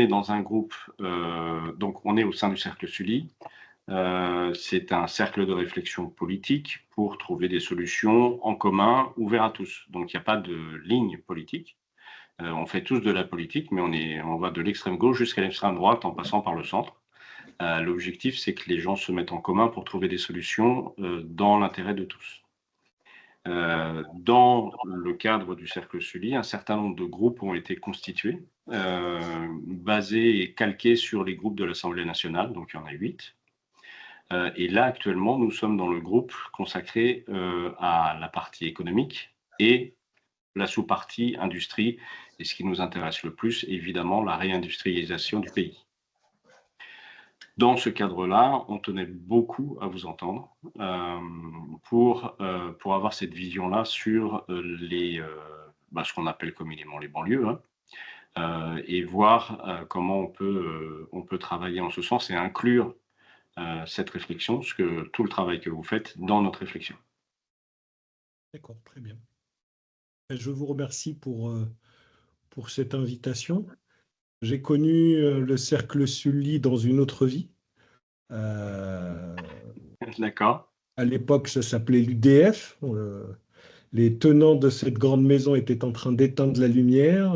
est dans un groupe, donc on est au sein du Cercle Sully. C'est un cercle de réflexion politique pour trouver des solutions en commun, ouverts à tous. Donc il n'y a pas de ligne politique. On fait tous de la politique, mais on va de l'extrême gauche jusqu'à l'extrême droite en passant par le centre. L'objectif, c'est que les gens se mettent en commun pour trouver des solutions dans l'intérêt de tous. Dans le cadre du Cercle Sully, un certain nombre de groupes ont été constitués, basés et calqués sur les groupes de l'Assemblée nationale, donc il y en a 8. Et là, actuellement, nous sommes dans le groupe consacré à la partie économique et la sous-partie industrie, et ce qui nous intéresse le plus, évidemment, la réindustrialisation du pays. Dans ce cadre-là, on tenait beaucoup à vous entendre pour avoir cette vision-là sur ce qu'on appelle communément les banlieues, et voir comment on peut travailler en ce sens et inclure cette réflexion, tout le travail que vous faites dans notre réflexion. D'accord, très bien. Je vous remercie pour cette invitation. J'ai connu le Cercle Sully dans une autre vie. D'accord. À l'époque, ça s'appelait l'UDF. Les tenants de cette grande maison étaient en train d'éteindre la lumière.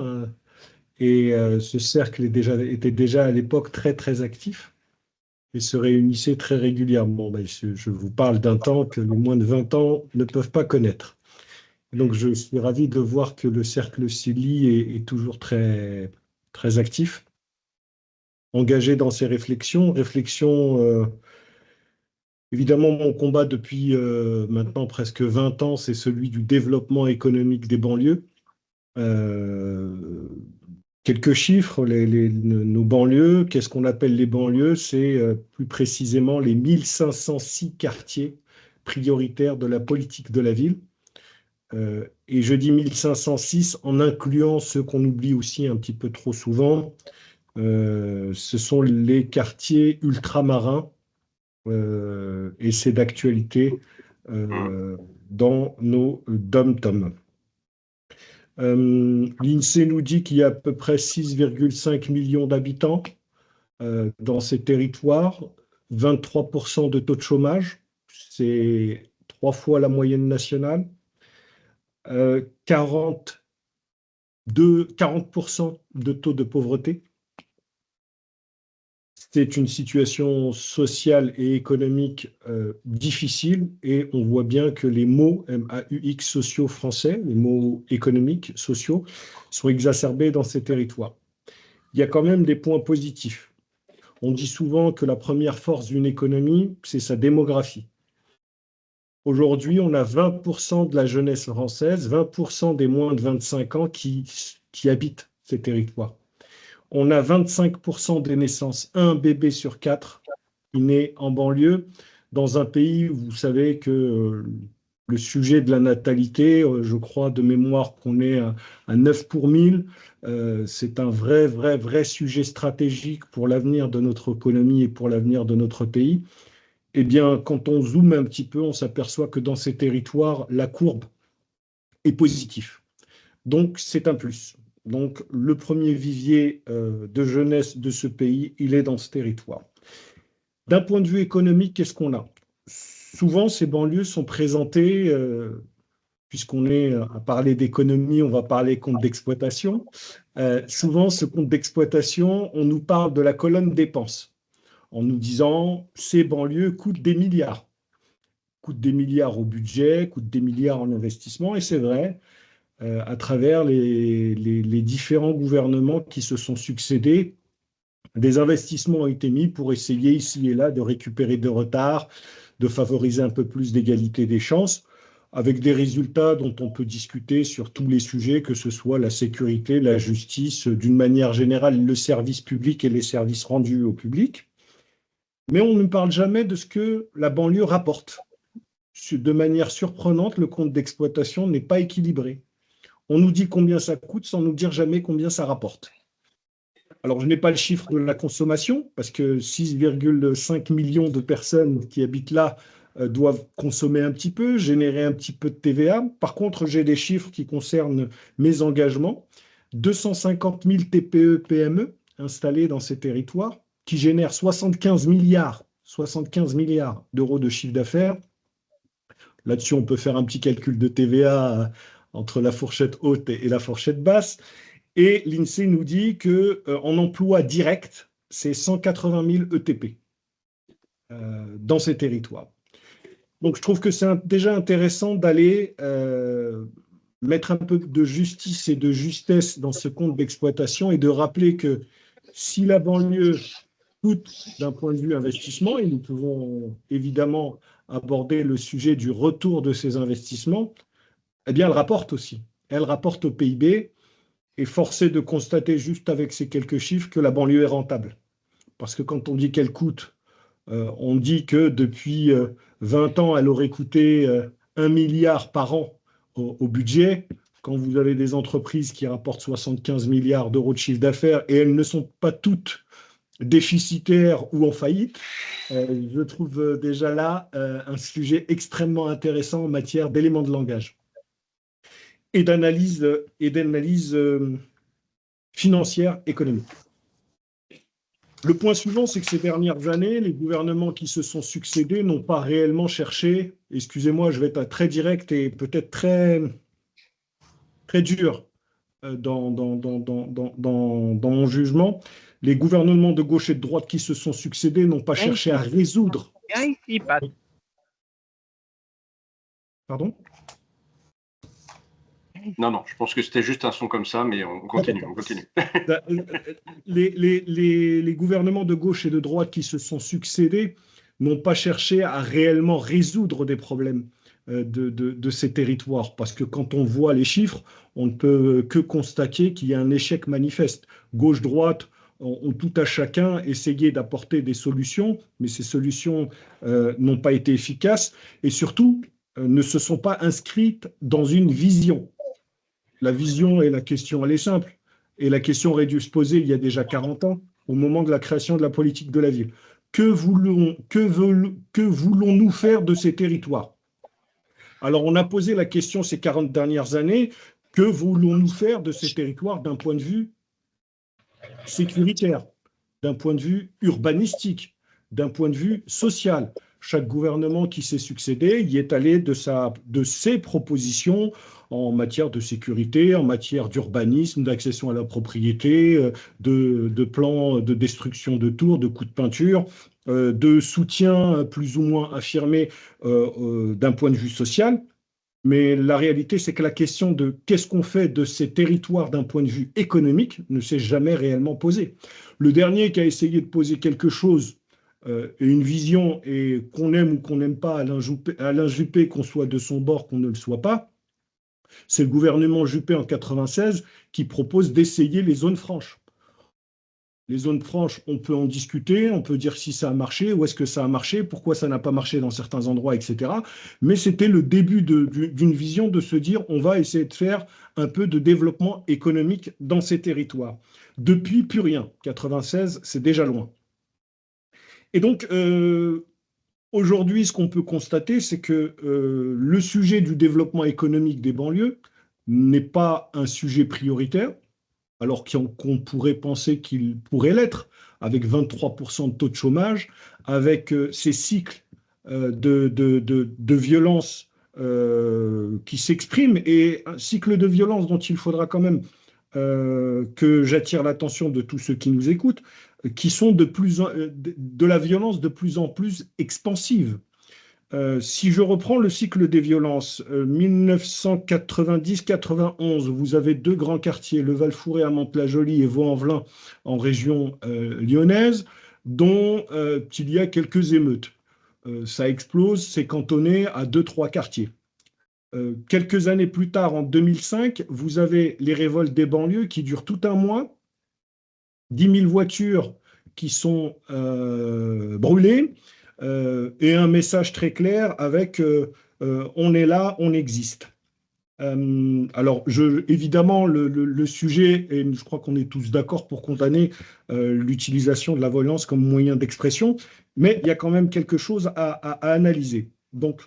Et ce cercle était déjà à l'époque très, très actif et se réunissait très régulièrement. Je vous parle d'un temps que les moins de 20 ans ne peuvent pas connaître. Donc, je suis ravi de voir que le Cercle Sully est toujours très, très actif, engagé dans ses réflexions. Évidemment, mon combat depuis maintenant presque 20 ans, c'est celui du développement économique des banlieues. Quelques chiffres, nos banlieues, qu'est-ce qu'on appelle les banlieues? C'est plus précisément les 1506 quartiers prioritaires de la politique de la ville. Et je dis 1506 en incluant ceux qu'on oublie aussi un petit peu trop souvent. Ce sont les quartiers ultramarins, et c'est d'actualité dans nos dom-toms. L'INSEE nous dit qu'il y a à peu près 6,5 millions d'habitants dans ces territoires, 23% de taux de chômage, c'est 3 fois la moyenne nationale, 40% de taux de pauvreté. C'est une situation sociale et économique difficile et on voit bien que les mots MAUX sociaux français, les mots économiques, sociaux, sont exacerbés dans ces territoires. Il y a quand même des points positifs. On dit souvent que la première force d'une économie, c'est sa démographie. Aujourd'hui, on a 20% de la jeunesse française, 20% des moins de 25 ans qui habitent ces territoires. On a 25% des naissances, un bébé sur 4 qui naît en banlieue, dans un pays où vous savez que le sujet de la natalité, je crois de mémoire qu'on est à 9 pour 1000, c'est un vrai sujet stratégique pour l'avenir de notre économie et pour l'avenir de notre pays. Eh bien, quand on zoome un petit peu, on s'aperçoit que dans ces territoires, la courbe est positive. Donc, c'est un plus. Donc, le premier vivier de jeunesse de ce pays, il est dans ce territoire. D'un point de vue économique, qu'est-ce qu'on a? Souvent, ces banlieues sont présentées, puisqu'on est à parler d'économie, on va parler compte d'exploitation. Souvent, ce compte d'exploitation, on nous parle de la colonne dépenses, en nous disant ces banlieues coûtent des milliards. Coûtent des milliards au budget, coûtent des milliards en investissement, et c'est vrai. À travers les différents gouvernements qui se sont succédés, des investissements ont été mis pour essayer ici et là de récupérer de retard, de favoriser un peu plus d'égalité des chances, avec des résultats dont on peut discuter sur tous les sujets, que ce soit la sécurité, la justice, d'une manière générale, le service public et les services rendus au public. Mais on ne parle jamais de ce que la banlieue rapporte. De manière surprenante, le compte d'exploitation n'est pas équilibré. On nous dit combien ça coûte sans nous dire jamais combien ça rapporte. Alors, je n'ai pas le chiffre de la consommation, parce que 6,5 millions de personnes qui habitent là doivent consommer un petit peu, générer un petit peu de TVA. Par contre, j'ai des chiffres qui concernent mes engagements. 250 000 TPE, PME installés dans ces territoires, qui génèrent 75 milliards d'euros de chiffre d'affaires. Là-dessus, on peut faire un petit calcul de TVA entre la fourchette haute et la fourchette basse. Et l'INSEE nous dit qu'en emploi direct, c'est 180 000 ETP dans ces territoires. Donc, je trouve que c'est déjà intéressant d'aller mettre un peu de justice et de justesse dans ce compte d'exploitation et de rappeler que si la banlieue coûte d'un point de vue investissement, et nous pouvons évidemment aborder le sujet du retour de ces investissements, eh bien, elle rapporte aussi. Elle rapporte au PIB et force est de constater juste avec ces quelques chiffres que la banlieue est rentable. Parce que quand on dit qu'elle coûte, on dit que depuis 20 ans, elle aurait coûté 1 milliard par an au budget. Quand vous avez des entreprises qui rapportent 75 milliards d'euros de chiffre d'affaires et elles ne sont pas toutes déficitaires ou en faillite, je trouve déjà là un sujet extrêmement intéressant en matière d'éléments de langage et d'analyse financière économique. Le point suivant, c'est que ces dernières années, les gouvernements qui se sont succédés n'ont pas réellement cherché, excusez-moi, je vais être très direct et peut-être très, très dur dans mon jugement, les gouvernements de gauche et de droite qui se sont succédés n'ont pas cherché à résoudre. Pardon? Non, je pense que c'était juste un son comme ça, mais on continue. Les gouvernements de gauche et de droite qui se sont succédés n'ont pas cherché à réellement résoudre des problèmes de ces territoires. Parce que quand on voit les chiffres, on ne peut que constater qu'il y a un échec manifeste. Gauche-droite ont tout à chacun essayé d'apporter des solutions, mais ces solutions n'ont pas été efficaces et surtout ne se sont pas inscrites dans une vision. La vision et la question, elle est simple. Et la question aurait dû se poser il y a déjà 40 ans, au moment de la création de la politique de la ville. Que voulons-nous faire de ces territoires? Alors, on a posé la question ces 40 dernières années, que voulons-nous faire de ces territoires d'un point de vue sécuritaire, d'un point de vue urbanistique, d'un point de vue social? Chaque gouvernement qui s'est succédé y est allé de ses propositions en matière de sécurité, en matière d'urbanisme, d'accession à la propriété, de plans de destruction de tours, de coups de peinture, de soutien plus ou moins affirmé d'un point de vue social. Mais la réalité, c'est que la question de qu'est-ce qu'on fait de ces territoires d'un point de vue économique ne s'est jamais réellement posée. Le dernier qui a essayé de poser quelque chose et une vision, et qu'on aime ou qu'on n'aime pas Alain Juppé, qu'on soit de son bord, qu'on ne le soit pas, c'est le gouvernement Juppé en 96 qui propose d'essayer les zones franches. Les zones franches, on peut en discuter, on peut dire si ça a marché, où est-ce que ça a marché, pourquoi ça n'a pas marché dans certains endroits, etc. Mais c'était le début d'une vision de se dire on va essayer de faire un peu de développement économique dans ces territoires. Depuis, plus rien. 96, c'est déjà loin. Et donc, aujourd'hui, ce qu'on peut constater, c'est que le sujet du développement économique des banlieues n'est pas un sujet prioritaire, alors qu'on pourrait penser qu'il pourrait l'être, avec 23% de taux de chômage, avec ces cycles de violence qui s'expriment, et un cycle de violence dont il faudra quand même que j'attire l'attention de tous ceux qui nous écoutent, qui sont de la violence de plus en plus expansive. Si je reprends le cycle des violences, 1990-91, vous avez deux grands quartiers, le Val-Fouré à Mantes-la-Jolie et Vaux-en-Velin en région lyonnaise, dont il y a quelques émeutes. Ça explose, c'est cantonné à deux, trois quartiers. Quelques années plus tard, en 2005, vous avez les révoltes des banlieues qui durent tout un mois, 10 000 voitures qui sont brûlées, et un message très clair avec on est là, on existe. Alors, évidemment, le sujet, et je crois qu'on est tous d'accord pour condamner l'utilisation de la violence comme moyen d'expression, mais il y a quand même quelque chose à analyser. Donc,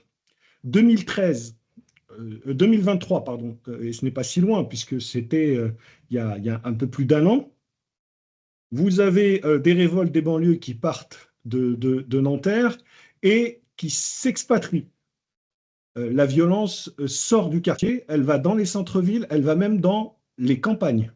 2023, pardon, et ce n'est pas si loin, puisque c'était il y a un peu plus d'un an, Vous avez des révoltes des banlieues qui partent de Nanterre et qui s'expatrient. La violence sort du quartier, elle va dans les centres-villes, elle va même dans les campagnes.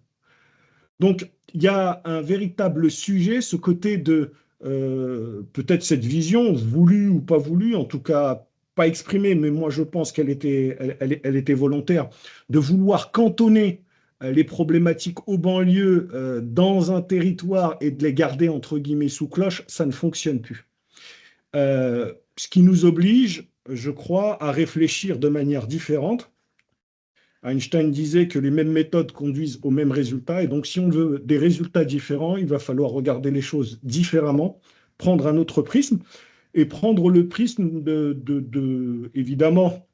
Donc, il y a un véritable sujet, ce côté de peut-être cette vision, voulue ou pas voulue, en tout cas pas exprimée, mais moi je pense qu'elle était, elle était volontaire, de vouloir cantonner les problématiques aux banlieues dans un territoire et de les garder entre guillemets sous cloche, ça ne fonctionne plus. Ce qui nous oblige, je crois, à réfléchir de manière différente. Einstein disait que les mêmes méthodes conduisent aux mêmes résultats, et donc si on veut des résultats différents, il va falloir regarder les choses différemment, prendre un autre prisme, et prendre le prisme évidemment,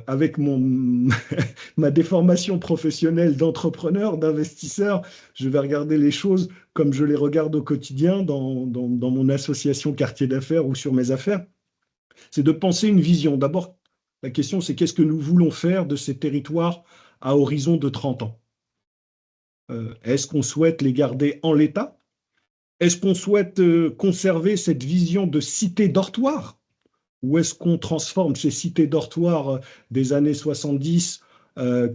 avec ma déformation professionnelle d'entrepreneur, d'investisseur, je vais regarder les choses comme je les regarde au quotidien dans mon association quartier d'affaires ou sur mes affaires. C'est de penser une vision. D'abord, la question, c'est qu'est-ce que nous voulons faire de ces territoires à horizon de 30 ans? Est-ce qu'on souhaite les garder en l'état? Est-ce qu'on souhaite conserver cette vision de cité dortoir? Ou est-ce qu'on transforme ces cités dortoirs des années 70,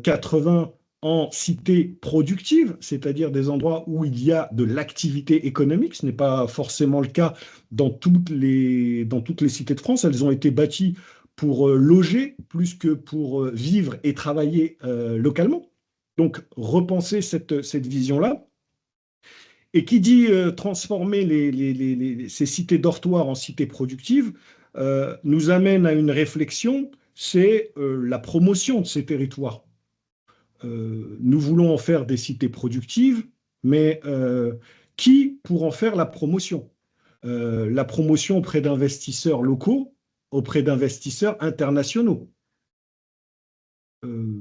80 en cités productives, c'est-à-dire des endroits où il y a de l'activité économique? Ce n'est pas forcément le cas dans toutes les cités de France. Elles ont été bâties pour loger plus que pour vivre et travailler localement. Donc, repenser cette vision-là. Et qui dit transformer ces cités dortoirs en cités productives nous amène à une réflexion, c'est la promotion de ces territoires. Nous voulons en faire des cités productives, mais qui pour en faire la promotion? La promotion auprès d'investisseurs locaux, auprès d'investisseurs internationaux. Euh,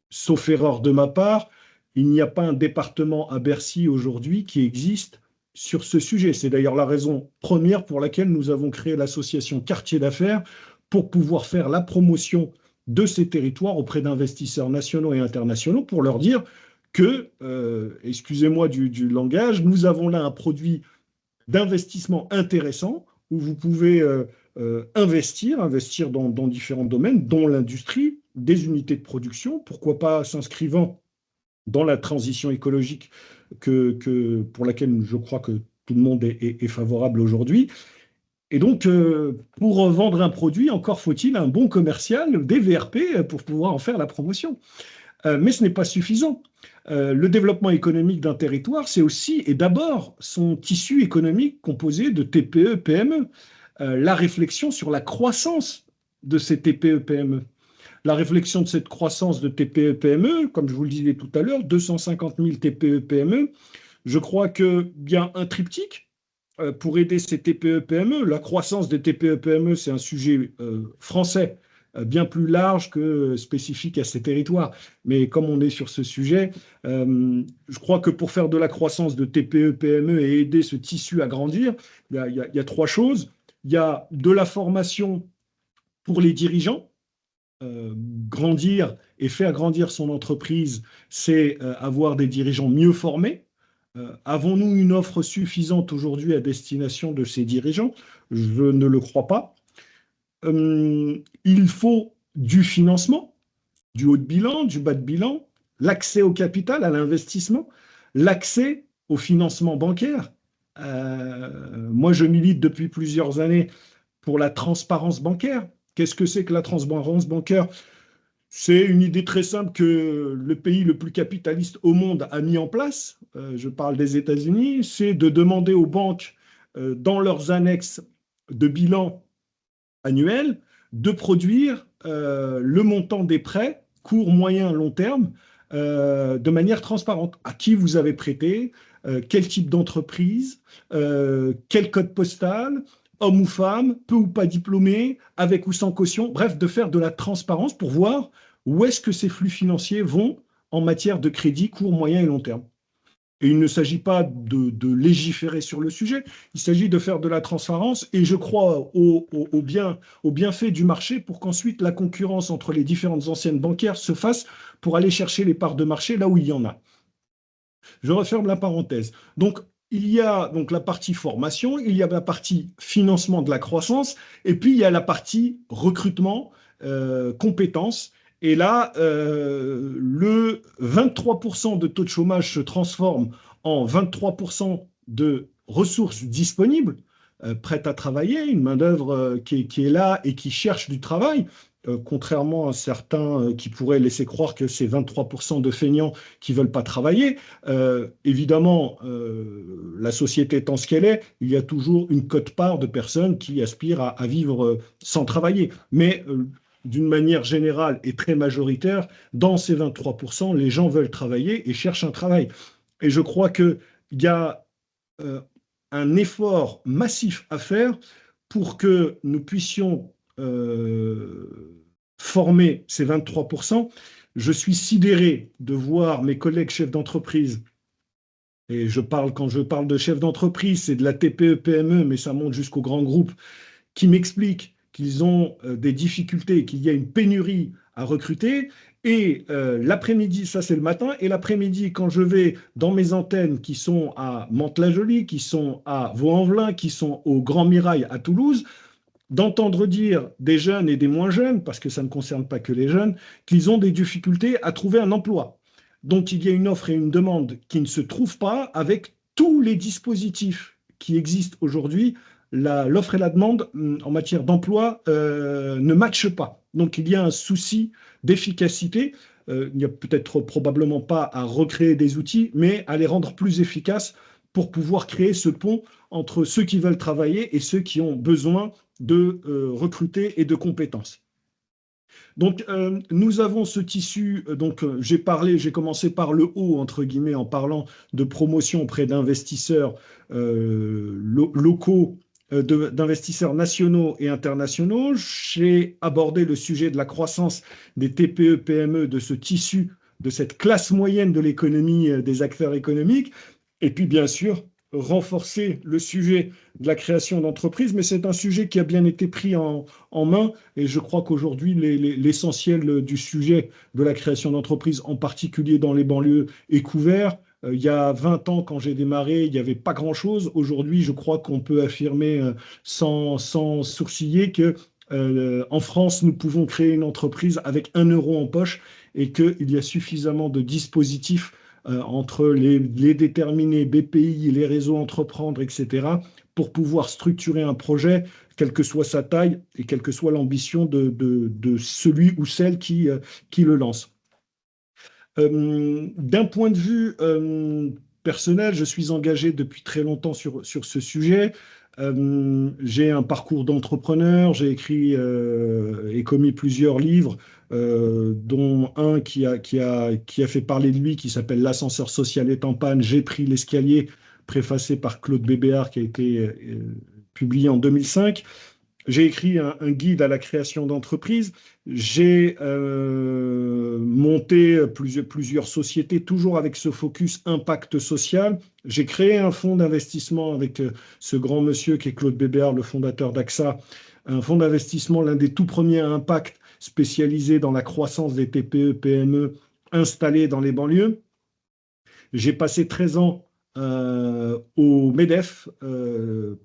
Sauf erreur de ma part, il n'y a pas un département à Bercy aujourd'hui qui existe sur ce sujet. C'est d'ailleurs la raison première pour laquelle nous avons créé l'association Quartier d'affaires pour pouvoir faire la promotion de ces territoires auprès d'investisseurs nationaux et internationaux pour leur dire que, excusez-moi du langage, nous avons là un produit d'investissement intéressant où vous pouvez investir dans différents domaines, dont l'industrie, des unités de production, pourquoi pas s'inscrivant dans la transition écologique pour laquelle je crois que tout le monde est favorable aujourd'hui. Et donc, pour vendre un produit, encore faut-il un bon commercial, des VRP, pour pouvoir en faire la promotion. Mais ce n'est pas suffisant. Le développement économique d'un territoire, c'est aussi et d'abord son tissu économique composé de TPE, PME. La réflexion sur la croissance de ces TPE, PME. La réflexion de cette croissance de TPE, PME, comme je vous le disais tout à l'heure, 250 000 TPE, PME, je crois qu'il y a un triptyque pour aider ces TPE, PME. La croissance des TPE, PME, c'est un sujet français bien plus large que spécifique à ces territoires. Mais comme on est sur ce sujet, je crois que pour faire de la croissance de TPE, PME et aider ce tissu à grandir, il y a trois choses. Il y a de la formation pour les dirigeants. Grandir et faire grandir son entreprise, c'est avoir des dirigeants mieux formés. Avons-nous une offre suffisante aujourd'hui à destination de ces dirigeants? Je ne le crois pas. Il faut du financement, du haut de bilan, du bas de bilan, l'accès au capital, à l'investissement, l'accès au financement bancaire. Moi, je milite depuis plusieurs années pour la transparence bancaire. Qu'est-ce que c'est que la transparence bancaire? C'est une idée très simple que le pays le plus capitaliste au monde a mis en place, je parle des États-Unis, c'est de demander aux banques, dans leurs annexes de bilan annuel, de produire le montant des prêts, court, moyen, long terme, de manière transparente. À qui vous avez prêté, quel type d'entreprise, quel code postal, homme ou femme, peu ou pas diplômé, avec ou sans caution, bref, de faire de la transparence pour voir où est-ce que ces flux financiers vont en matière de crédit court, moyen et long terme. Et il ne s'agit pas de légiférer sur le sujet, il s'agit de faire de la transparence et je crois au bienfait du marché pour qu'ensuite la concurrence entre les différentes anciennes bancaires se fasse pour aller chercher les parts de marché là où il y en a. Je referme la parenthèse. Donc, il y a donc la partie formation, il y a la partie financement de la croissance, et puis il y a la partie recrutement, compétences. Et là, le 23% de taux de chômage se transforme en 23% de ressources disponibles, prêtes à travailler, une main-d'œuvre qui est là et qui cherche du travail. Contrairement à certains qui pourraient laisser croire que c'est 23% de feignants qui ne veulent pas travailler. Évidemment, la société étant ce qu'elle est, il y a toujours une quote-part de personnes qui aspirent à vivre sans travailler. Mais d'une manière générale et très majoritaire, dans ces 23%, les gens veulent travailler et cherchent un travail. Et je crois qu'il y a euh, un effort massif à faire pour que nous puissions former ces 23%. Je suis sidéré de voir mes collègues chefs d'entreprise, et quand je parle de chefs d'entreprise, c'est de la TPE, PME, mais ça monte jusqu'aux grands groupes, qui m'expliquent qu'ils ont des difficultés, qu'il y a une pénurie à recruter. Et l'après-midi, ça c'est le matin, et l'après-midi, quand je vais dans mes antennes qui sont à Mantes-la-Jolie, qui sont à Vaux-en-Velin, qui sont au Grand Mirail à Toulouse, d'entendre dire des jeunes et des moins jeunes, parce que ça ne concerne pas que les jeunes, qu'ils ont des difficultés à trouver un emploi. Donc il y a une offre et une demande qui ne se trouvent pas avec tous les dispositifs qui existent aujourd'hui. L'offre et la demande en matière d'emploi ne matchent pas. Donc il y a un souci d'efficacité. Il n'y a peut-être probablement pas à recréer des outils, mais à les rendre plus efficaces pour pouvoir créer ce pont entre ceux qui veulent travailler et ceux qui ont besoin de recruter et de compétences. Donc, nous avons ce tissu. Donc, j'ai commencé par le haut, entre guillemets, en parlant de promotion auprès d'investisseurs locaux, d'investisseurs nationaux et internationaux. J'ai abordé le sujet de la croissance des TPE, PME, de ce tissu, de cette classe moyenne de l'économie, des acteurs économiques. Et puis, bien sûr, renforcer le sujet de la création d'entreprises, mais c'est un sujet qui a bien été pris en main, et je crois qu'aujourd'hui, l'essentiel du sujet de la création d'entreprises, en particulier dans les banlieues, est couvert. Il y a 20 ans, quand j'ai démarré, il n'y avait pas grand-chose. Aujourd'hui, je crois qu'on peut affirmer sans sourciller que en France, nous pouvons créer une entreprise avec 1 euro en poche, et qu'il y a suffisamment de dispositifs entre les déterminés BPI, les réseaux entreprendre, etc., pour pouvoir structurer un projet, quelle que soit sa taille et quelle que soit l'ambition de celui ou celle qui le lance. D'un point de vue personnel, je suis engagé depuis très longtemps sur ce sujet. J'ai un parcours d'entrepreneur, j'ai écrit et commis plusieurs livres, dont un qui a fait parler de lui, qui s'appelle L'ascenseur social est en panne, j'ai pris l'escalier, préfacé par Claude Bébéar, qui a été publié en 2005. J'ai écrit un guide à la création d'entreprises. J'ai monté plusieurs sociétés, toujours avec ce focus impact social. J'ai créé un fonds d'investissement avec ce grand monsieur qui est Claude Bébéar, le fondateur d'AXA, un fonds d'investissement, l'un des tout premiers à impact, spécialisé dans la croissance des TPE, PME installés dans les banlieues. J'ai passé 13 ans au MEDEF,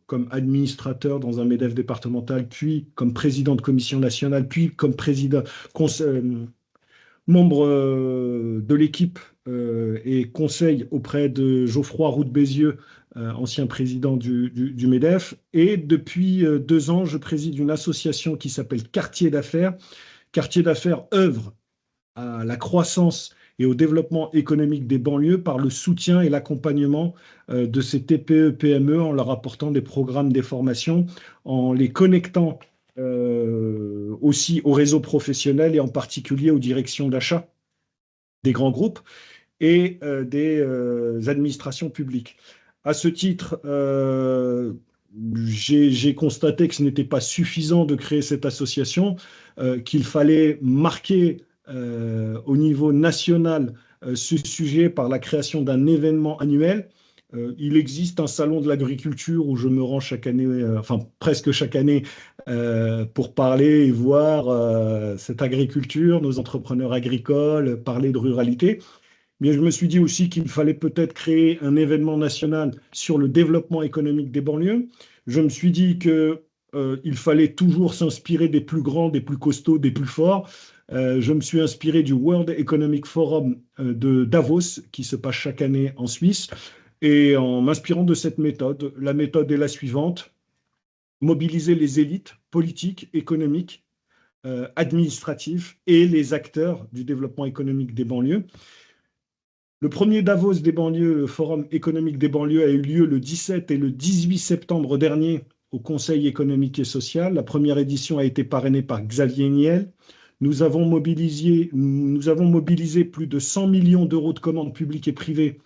comme administrateur dans un MEDEF départemental, puis comme président de commission nationale, puis comme membre de l'équipe et conseil auprès de Geoffroy Roux de Bézieux, ancien président du MEDEF. Et depuis 2 ans, je préside une association qui s'appelle Quartier d'affaires. Quartier d'affaires œuvre à la croissance et au développement économique des banlieues par le soutien et l'accompagnement de ces TPE, PME, en leur apportant des programmes, des formations, en les connectant aussi au réseau professionnel et en particulier aux directions d'achat des grands groupes et des administrations publiques. À ce titre, j'ai constaté que ce n'était pas suffisant de créer cette association, qu'il fallait marquer au niveau national ce sujet par la création d'un événement annuel. Il existe un salon de l'agriculture où je me rends chaque année, enfin presque chaque année, pour parler et voir cette agriculture, nos entrepreneurs agricoles, parler de ruralité. Mais je me suis dit aussi qu'il fallait peut-être créer un événement national sur le développement économique des banlieues. Je me suis dit que il fallait toujours s'inspirer des plus grands, des plus costauds, des plus forts. Je me suis inspiré du World Economic Forum de Davos, qui se passe chaque année en Suisse. Et en m'inspirant de cette méthode, la méthode est la suivante: mobiliser les élites politiques, économiques, administratifs et les acteurs du développement économique des banlieues. Le premier Davos des banlieues, le Forum économique des banlieues, a eu lieu le 17 et le 18 septembre dernier au Conseil économique et social. La première édition a été parrainée par Xavier Niel. Nous avons mobilisé plus de 100 millions d'euros de commandes publiques et privées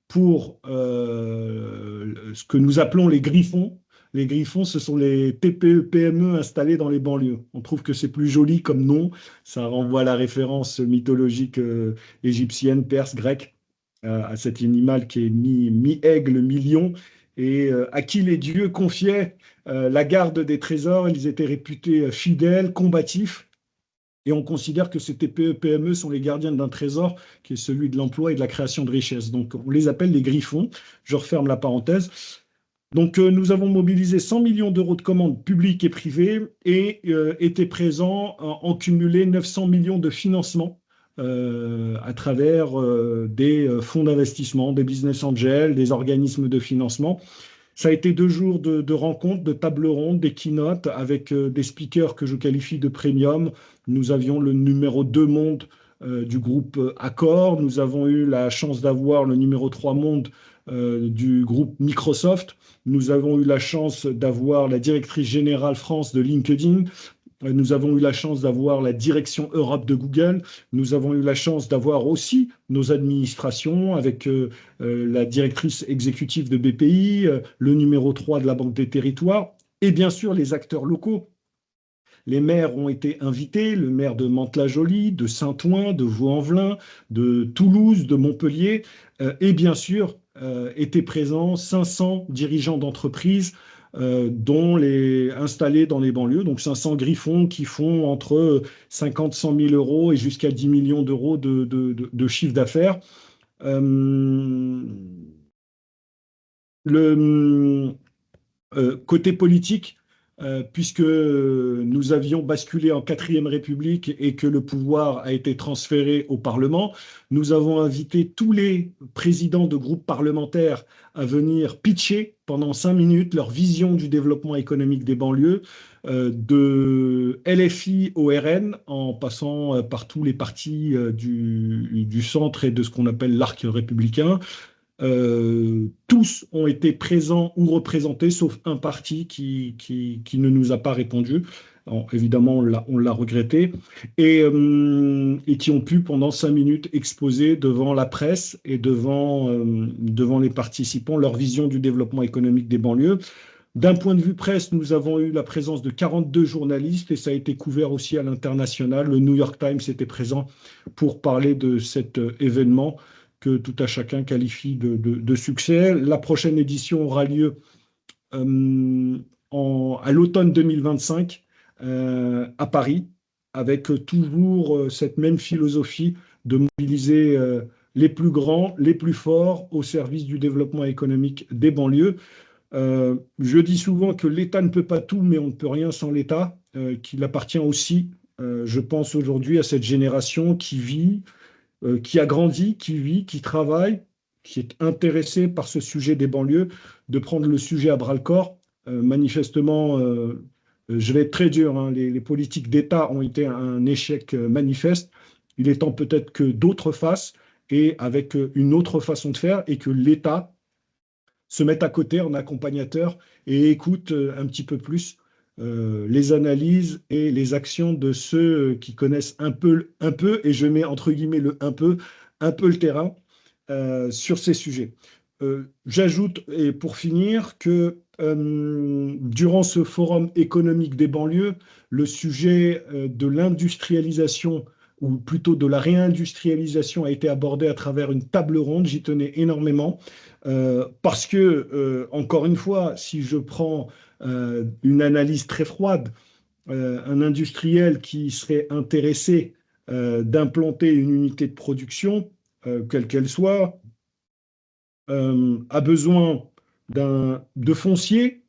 pour ce que nous appelons les griffons. Les griffons, ce sont les TPE, PME installés dans les banlieues. On trouve que c'est plus joli comme nom. Ça renvoie à la référence mythologique égyptienne, perse, grecque, à cet animal qui est mi-aigle, mi-lion, et à qui les dieux confiaient la garde des trésors. Ils étaient réputés fidèles, combatifs. Et on considère que ces TPE, PME sont les gardiens d'un trésor qui est celui de l'emploi et de la création de richesses. Donc, on les appelle les griffons. Je referme la parenthèse. Donc, nous avons mobilisé 100 millions d'euros de commandes publiques et privées et étaient présents en cumulé 900 millions de financements à travers des fonds d'investissement, des business angels, des organismes de financement. Ça a été 2 jours de rencontres, de tables rondes, des keynotes avec des speakers que je qualifie de premium. Nous avions le numéro 2 monde du groupe Accor. Nous avons eu la chance d'avoir le numéro 3 monde du groupe Microsoft. Nous avons eu la chance d'avoir la directrice générale France de LinkedIn. Nous avons eu la chance d'avoir la direction Europe de Google. Nous avons eu la chance d'avoir aussi nos administrations avec la directrice exécutive de BPI, le numéro 3 de la Banque des Territoires et bien sûr les acteurs locaux. Les maires ont été invités, le maire de Mantes-la-Jolie, de Saint-Ouen, de Vaux-en-Velin, de Toulouse, de Montpellier, et bien sûr étaient présents 500 dirigeants d'entreprises dont les installés dans les banlieues, donc 500 griffons qui font entre 50, 100 000 euros et jusqu'à 10 millions d'euros de chiffre d'affaires. Le côté politique, puisque nous avions basculé en 4e République et que le pouvoir a été transféré au Parlement, nous avons invité tous les présidents de groupes parlementaires à venir pitcher pendant 5 minutes leur vision du développement économique des banlieues, de LFI au RN, en passant par tous les partis du centre et de ce qu'on appelle l'arc républicain. Tous ont été présents ou représentés, sauf un parti qui ne nous a pas répondu. Alors, évidemment, on l'a regretté. Et qui ont pu, pendant 5 minutes, exposer devant la presse et devant les participants leur vision du développement économique des banlieues. D'un point de vue presse, nous avons eu la présence de 42 journalistes et ça a été couvert aussi à l'international. Le New York Times était présent pour parler de cet événement que tout à chacun qualifie de succès. La prochaine édition aura lieu à l'automne 2025 à Paris, avec toujours cette même philosophie de mobiliser les plus grands, les plus forts au service du développement économique des banlieues. Je dis souvent que l'État ne peut pas tout, mais on ne peut rien sans l'État, qu'il appartient aussi, je pense aujourd'hui, à cette génération qui vit, qui a grandi, qui vit, qui travaille, qui est intéressé par ce sujet des banlieues, de prendre le sujet à bras-le-corps. Manifestement, je vais être très dur, hein, les politiques d'État ont été un échec manifeste. Il est temps peut-être que d'autres fassent et avec une autre façon de faire et que l'État se mette à côté en accompagnateur et écoute un petit peu plus les analyses et les actions de ceux qui connaissent un peu, et je mets entre guillemets le un peu le terrain sur ces sujets. J'ajoute, et pour finir, que durant ce forum économique des banlieues, le sujet de l'industrialisation, ou plutôt de la réindustrialisation, a été abordé à travers une table ronde. J'y tenais énormément, parce que, encore une fois, si je prends une analyse très froide, un industriel qui serait intéressé d'implanter une unité de production quelle qu'elle soit, a besoin de foncier.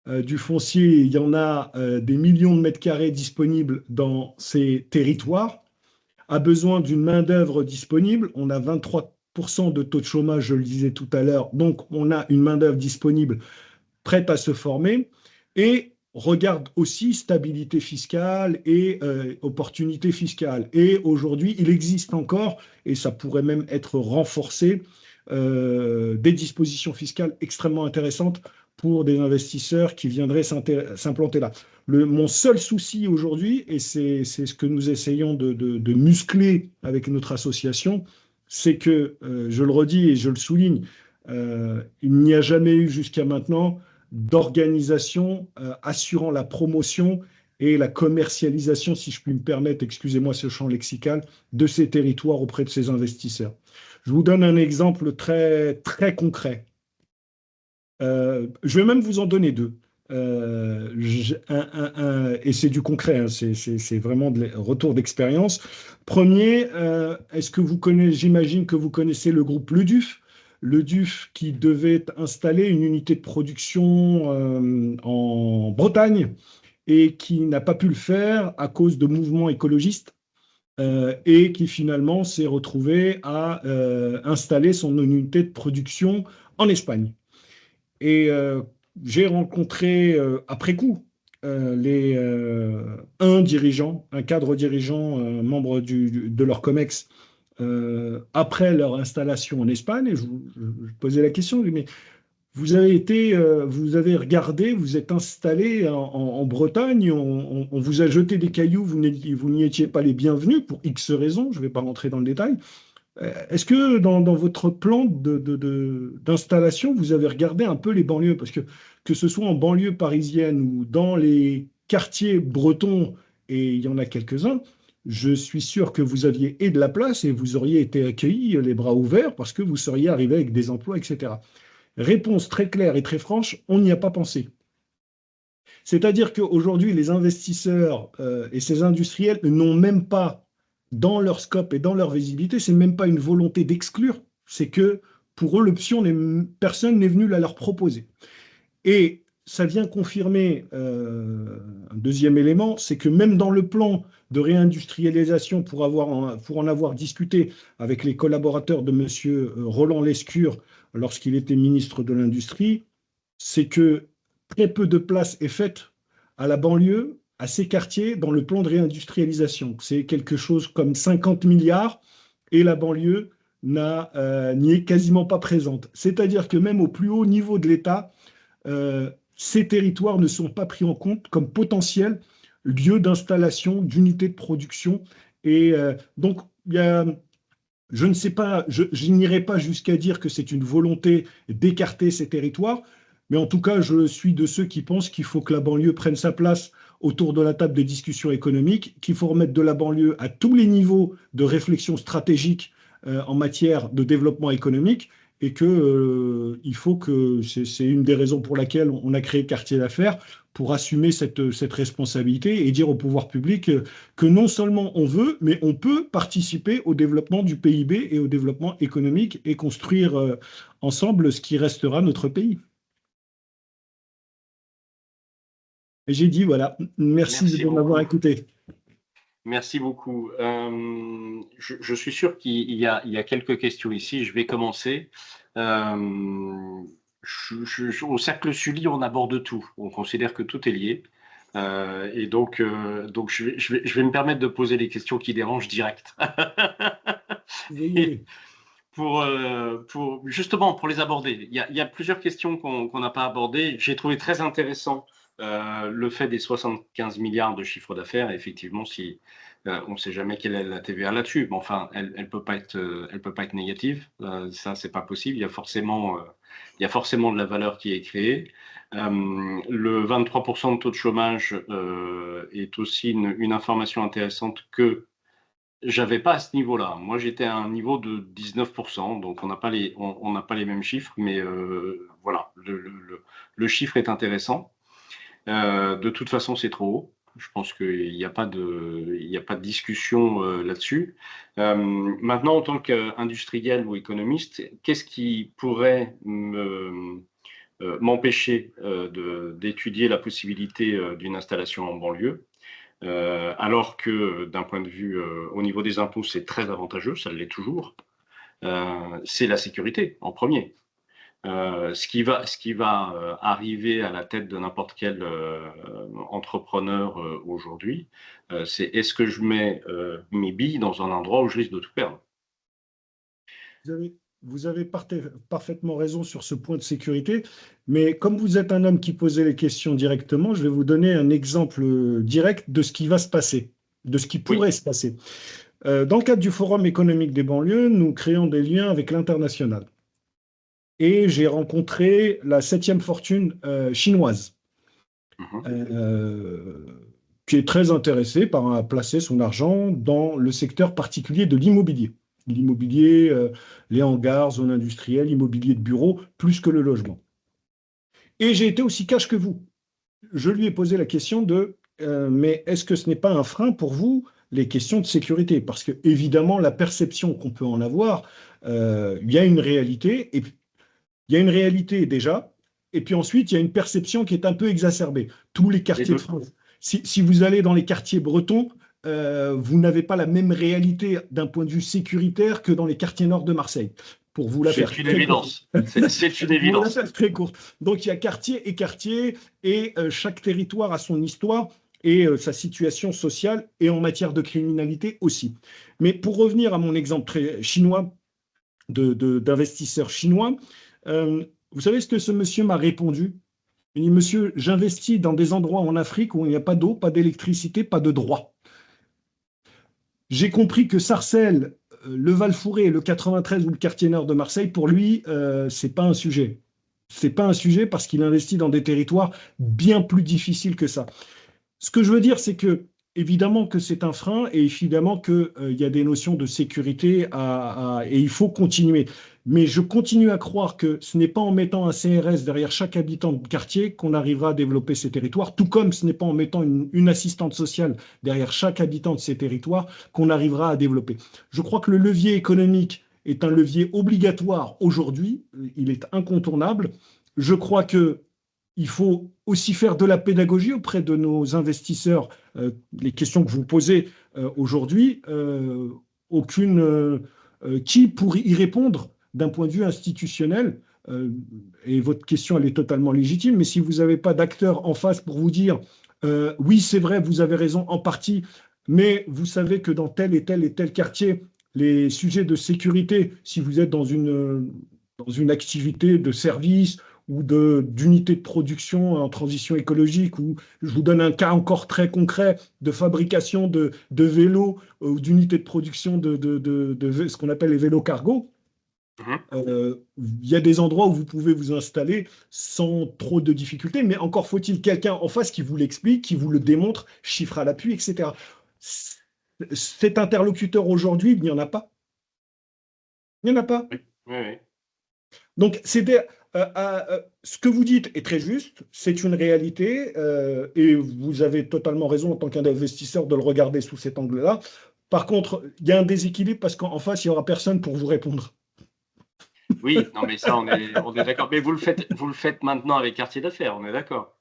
Du foncier, il y en a des millions de mètres carrés disponibles dans ces territoires, a besoin d'une main-d'œuvre disponible. On a 23% de taux de chômage, je le disais tout à l'heure, donc on a une main-d'œuvre disponible prête à se former, et regarde aussi stabilité fiscale et opportunité fiscale. Et aujourd'hui, il existe encore, et ça pourrait même être renforcé, des dispositions fiscales extrêmement intéressantes pour des investisseurs qui viendraient s'implanter là. Mon seul souci aujourd'hui, et c'est ce que nous essayons de muscler avec notre association, c'est que, je le redis et je le souligne, il n'y a jamais eu jusqu'à maintenant d'organisation assurant la promotion et la commercialisation, si je puis me permettre, excusez-moi ce champ lexical, de ces territoires auprès de ces investisseurs. Je vous donne un exemple très, très concret. Je vais même vous en donner deux. Et c'est du concret, hein, c'est vraiment de retour d'expérience. Premier, est-ce que vous connaissez, j'imagine que vous connaissez le groupe Le Duf qui devait installer une unité de production en Bretagne et qui n'a pas pu le faire à cause de mouvements écologistes, et qui finalement s'est retrouvé à installer son unité de production en Espagne. Et j'ai rencontré après coup un dirigeant, un cadre dirigeant, membre de leur COMEX, après leur installation en Espagne. Et je posais la question, je lui dis, mais vous avez regardé, vous êtes installé en Bretagne, on vous a jeté des cailloux, vous n'y étiez pas les bienvenus pour X raisons, je ne vais pas rentrer dans le détail. Est-ce que dans votre plan d'installation, vous avez regardé un peu les banlieues? Parce que ce soit en banlieue parisienne ou dans les quartiers bretons, et il y en a quelques-uns, je suis sûr que vous aviez et de la place et vous auriez été accueillis les bras ouverts parce que vous seriez arrivé avec des emplois, etc. Réponse très claire et très franche, on n'y a pas pensé. C'est-à-dire qu'aujourd'hui, les investisseurs et ces industriels n'ont même pas dans leur scope et dans leur visibilité, c'est même pas une volonté d'exclure, c'est que pour eux, personne n'est venu la leur proposer. Et ça vient confirmer un deuxième élément, c'est que même dans le plan de réindustrialisation, pour en avoir discuté avec les collaborateurs de M. Roland Lescure lorsqu'il était ministre de l'Industrie, c'est que très peu de place est faite à la banlieue, à ces quartiers, dans le plan de réindustrialisation. C'est quelque chose comme 50 milliards et la banlieue n'y est quasiment pas présente. C'est-à-dire que même au plus haut niveau de l'État, ces territoires ne sont pas pris en compte comme potentiels lieux d'installation d'unités de production. Et donc, je ne sais pas, je n'irai pas jusqu'à dire que c'est une volonté d'écarter ces territoires, mais en tout cas, je suis de ceux qui pensent qu'il faut que la banlieue prenne sa place autour de la table des discussions économiques, qu'il faut remettre de la banlieue à tous les niveaux de réflexion stratégique en matière de développement économique, et que il faut que c'est une des raisons pour laquelle on a créé Quartier d'affaires, pour assumer cette responsabilité et dire au pouvoir public que non seulement on veut, mais on peut participer au développement du PIB et au développement économique et construire ensemble ce qui restera notre pays. Et j'ai dit, voilà, merci Merci de m'avoir beaucoup. écouté. Merci beaucoup. Je suis sûr il y a quelques questions ici. Je vais commencer. Au Cercle Sully, on aborde tout. On considère que tout est lié. Et donc je vais me permettre de poser les questions qui dérangent direct. Veuillez. Justement, pour les aborder, il y a plusieurs questions qu'on n'a pas abordées. J'ai trouvé très intéressant le fait des 75 milliards de chiffre d'affaires. Effectivement, si on ne sait jamais quelle est la TVA là-dessus, mais enfin, elle peut pas être négative. Ça, c'est pas possible. Il y a forcément de la valeur qui est créée. Le 23% de taux de chômage est aussi une information intéressante que j'avais pas à ce niveau-là. Moi, j'étais à un niveau de 19%, donc on n'a pas les mêmes chiffres, mais voilà, le chiffre est intéressant. De toute façon, c'est trop haut. Je pense qu'il n'y a pas de discussion là-dessus. Maintenant, en tant qu'industriel ou économiste, qu'est-ce qui pourrait m'empêcher d'étudier la possibilité d'une installation en banlieue, alors que d'un point de vue au niveau des impôts, c'est très avantageux, ça l'est toujours. C'est la sécurité en premier. Ce qui va arriver à la tête de n'importe quel entrepreneur aujourd'hui, c'est est-ce que je mets mes billes dans un endroit où je risque de tout perdre? Vous avez, vous avez parfaitement raison sur ce point de sécurité, mais comme vous êtes un homme qui posait les questions directement, je vais vous donner un exemple direct de ce qui va se passer, de ce qui Oui. pourrait se passer. Dans le cadre du Forum économique des banlieues, nous créons des liens avec l'international. Et j'ai rencontré la septième fortune chinoise, Mhm. euh, qui est très intéressée par placer son argent dans le secteur particulier de l'immobilier. L'immobilier, les hangars, zones industrielles, immobilier de bureau, plus que le logement. Et j'ai été aussi cash que vous. Je lui ai posé la question de mais est-ce que ce n'est pas un frein pour vous les questions de sécurité? Parce que évidemment, la perception qu'on peut en avoir, il y a une réalité, et il y a une réalité déjà, et puis ensuite, il y a une perception qui est un peu exacerbée. Tous les Les quartiers de deux. France, si vous allez dans les quartiers bretons, vous n'avez pas la même réalité d'un point de vue sécuritaire que dans les quartiers nord de Marseille. Pour vous la faire C'est une très courte. évidence. C'est une Pour vous la évidence. faire très courte. Donc il y a quartier et quartier, et chaque territoire a son histoire et sa situation sociale, et en matière de criminalité aussi. Mais pour revenir à mon exemple très chinois, d'investisseurs chinois, vous savez ce que ce monsieur m'a répondu? Il dit, monsieur, j'investis dans des endroits en Afrique où il n'y a pas d'eau, pas d'électricité, pas de droit. J'ai compris que Sarcelles, le Val-Fouré, le 93 ou le quartier nord de Marseille, pour lui, c'est pas un sujet. C'est pas un sujet parce qu'il investit dans des territoires bien plus difficiles que ça. Ce que je veux dire, c'est que évidemment que c'est un frein, et évidemment qu'il y a des notions de sécurité et il faut continuer. Mais je continue à croire que ce n'est pas en mettant un CRS derrière chaque habitant de quartier qu'on arrivera à développer ces territoires, tout comme ce n'est pas en mettant une assistante sociale derrière chaque habitant de ces territoires qu'on arrivera à développer. Je crois que le levier économique est un levier obligatoire aujourd'hui, il est incontournable. Je crois que il faut aussi faire de la pédagogie auprès de nos investisseurs. Les questions que vous posez aujourd'hui, qui pour y répondre d'un point de vue institutionnel? euh, et votre question, elle est totalement légitime, mais si vous n'avez pas d'acteurs en face pour vous dire, oui, c'est vrai, vous avez raison en partie, mais vous savez que dans tel et tel et tel quartier, les sujets de sécurité, si vous êtes dans une activité de service ou d'unités de production en transition écologique, ou je vous donne un cas encore très concret de fabrication de vélos ou d'unités de production de ce qu'on appelle les vélos cargo. Mhm. Il y a des endroits où vous pouvez vous installer sans trop de difficultés, mais encore faut-il quelqu'un en face qui vous l'explique, qui vous le démontre, chiffre à l'appui, etc. Cet interlocuteur aujourd'hui, il n'y en a pas. Il n'y en a pas. Oui, oui, oui. Donc, ce que vous dites est très juste, c'est une réalité, et vous avez totalement raison en tant qu'investisseur de le regarder sous cet angle-là. Par contre, il y a un déséquilibre parce qu'en face, il n'y aura personne pour vous répondre. Oui, non, mais ça, on est d'accord. Mais vous le faites maintenant avec Quartier d'affaires, on est d'accord.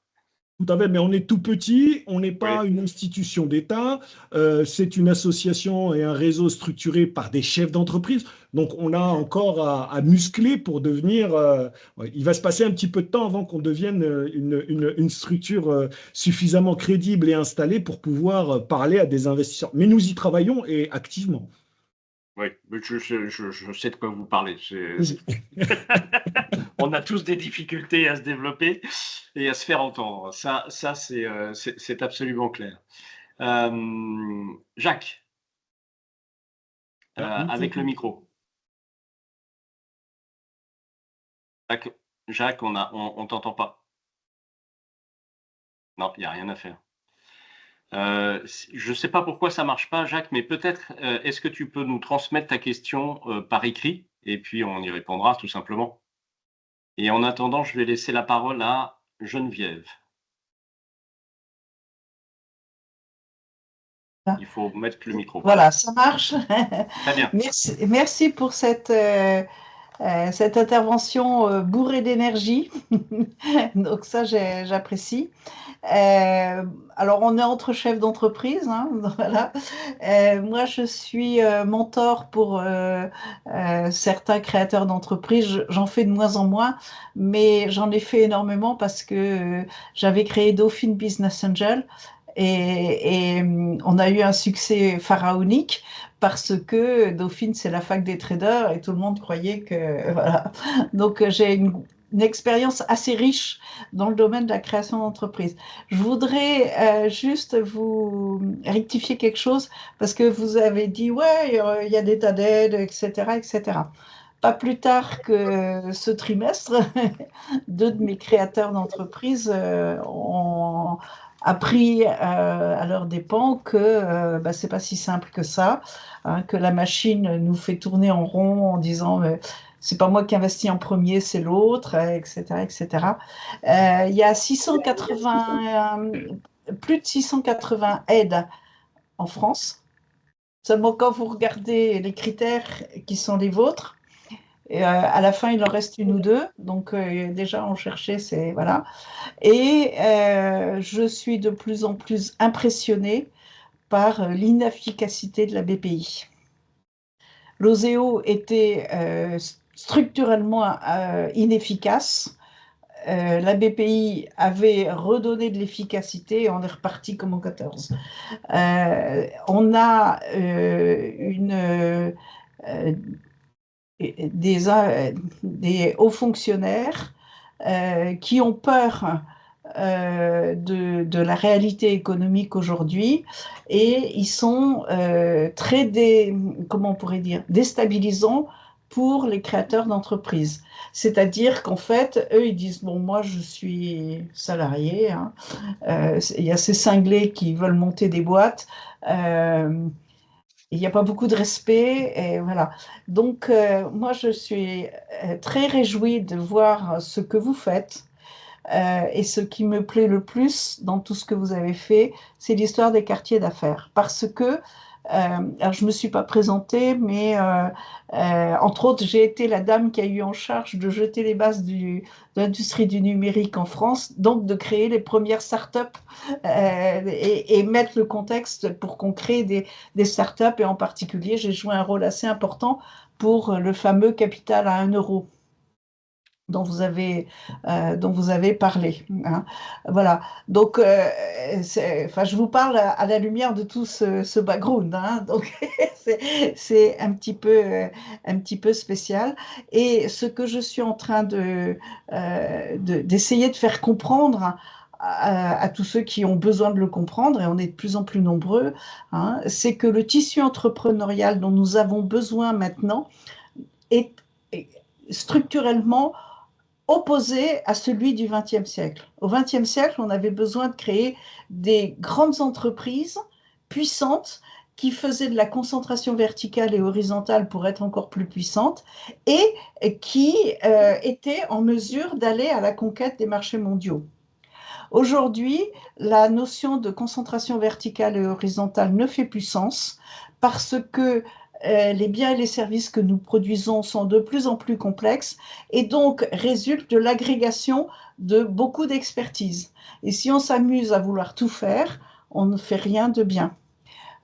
Tout à fait, mais on est tout petit, on n'est Oui. pas une institution d'État, c'est une association et un réseau structuré par des chefs d'entreprise, donc on a encore à muscler pour devenir, ouais, il va se passer un petit peu de temps avant qu'on devienne une structure suffisamment crédible et installée pour pouvoir parler à des investisseurs. Mais nous y travaillons, et activement. Oui, mais je sais de quoi vous parlez. On a tous des difficultés à se développer et à se faire entendre. Ça c'est absolument clair. Jacques, Ah, avec le micro. Jacques, Jacques, on t'entend pas. Non, il n'y a rien à faire. Je ne sais pas pourquoi ça marche pas, Jacques, mais peut-être, est-ce que tu peux nous transmettre ta question par écrit et puis on y répondra tout simplement. Et en attendant, je vais laisser la parole à Geneviève. Il faut mettre le micro. Voilà, ça marche. Très bien. Merci pour cette intervention bourrée d'énergie. Donc ça, j'apprécie. Alors, on est entre chefs d'entreprise, hein, voilà. Moi, je suis mentor pour certains créateurs d'entreprises. J'en fais de moins en moins, mais j'en ai fait énormément parce que j'avais créé Dauphine Business Angel et on a eu un succès pharaonique parce que Dauphine, c'est la fac des traders et tout le monde croyait que... Voilà. Donc, j'ai une expérience assez riche dans le domaine de la création d'entreprise. Je voudrais juste vous rectifier quelque chose parce que vous avez dit, ouais, il y a des tas d'aides, etc., etc. Pas plus tard que ce trimestre, deux de mes créateurs d'entreprise ont appris à leurs dépens que bah, c'est pas si simple que ça, hein, que la machine nous fait tourner en rond en disant c'est pas moi qui investis en premier, c'est l'autre, etc., etc. Il y a 680, plus de 680 aides en France. Seulement quand vous regardez les critères qui sont les vôtres, et, à la fin, il en reste une ou deux. Donc, déjà, on cherchait, c'est voilà. Et je suis de plus en plus impressionnée par l'inefficacité de la BPI. L'OSEO était structurellement inefficace. La BPI avait redonné de l'efficacité et on est reparti comme en 14. On a des hauts fonctionnaires qui ont peur de la réalité économique aujourd'hui et ils sont comment on pourrait dire, déstabilisants pour les créateurs d'entreprises. C'est-à-dire qu'en fait, eux, ils disent, bon, moi, je suis salarié, hein. Il y a ces cinglés qui veulent monter des boîtes, il n'y a pas beaucoup de respect, et voilà. Donc, moi, je suis très réjouie de voir ce que vous faites. Et ce qui me plaît le plus dans tout ce que vous avez fait, c'est l'histoire des quartiers d'affaires. Parce que, alors je ne me suis pas présentée, mais entre autres, j'ai été la dame qui a eu en charge de jeter les bases de l'industrie du numérique en France, donc de créer les premières startups et mettre le contexte pour qu'on crée des startups. Et en particulier, j'ai joué un rôle assez important pour le fameux capital à 1 euro dont vous avez parlé, hein. Voilà. Donc, enfin, je vous parle à la lumière de tout ce background, hein. Donc, c'est un petit peu spécial. Et ce que je suis en train d'essayer de faire comprendre à tous ceux qui ont besoin de le comprendre, et on est de plus en plus nombreux, hein, c'est que le tissu entrepreneurial dont nous avons besoin maintenant est structurellement opposé à celui du XXe siècle. Au XXe siècle, on avait besoin de créer des grandes entreprises puissantes qui faisaient de la concentration verticale et horizontale pour être encore plus puissantes et qui étaient en mesure d'aller à la conquête des marchés mondiaux. Aujourd'hui, la notion de concentration verticale et horizontale ne fait plus sens parce que les biens et les services que nous produisons sont de plus en plus complexes et donc résultent de l'agrégation de beaucoup d'expertise. Et si on s'amuse à vouloir tout faire, on ne fait rien de bien.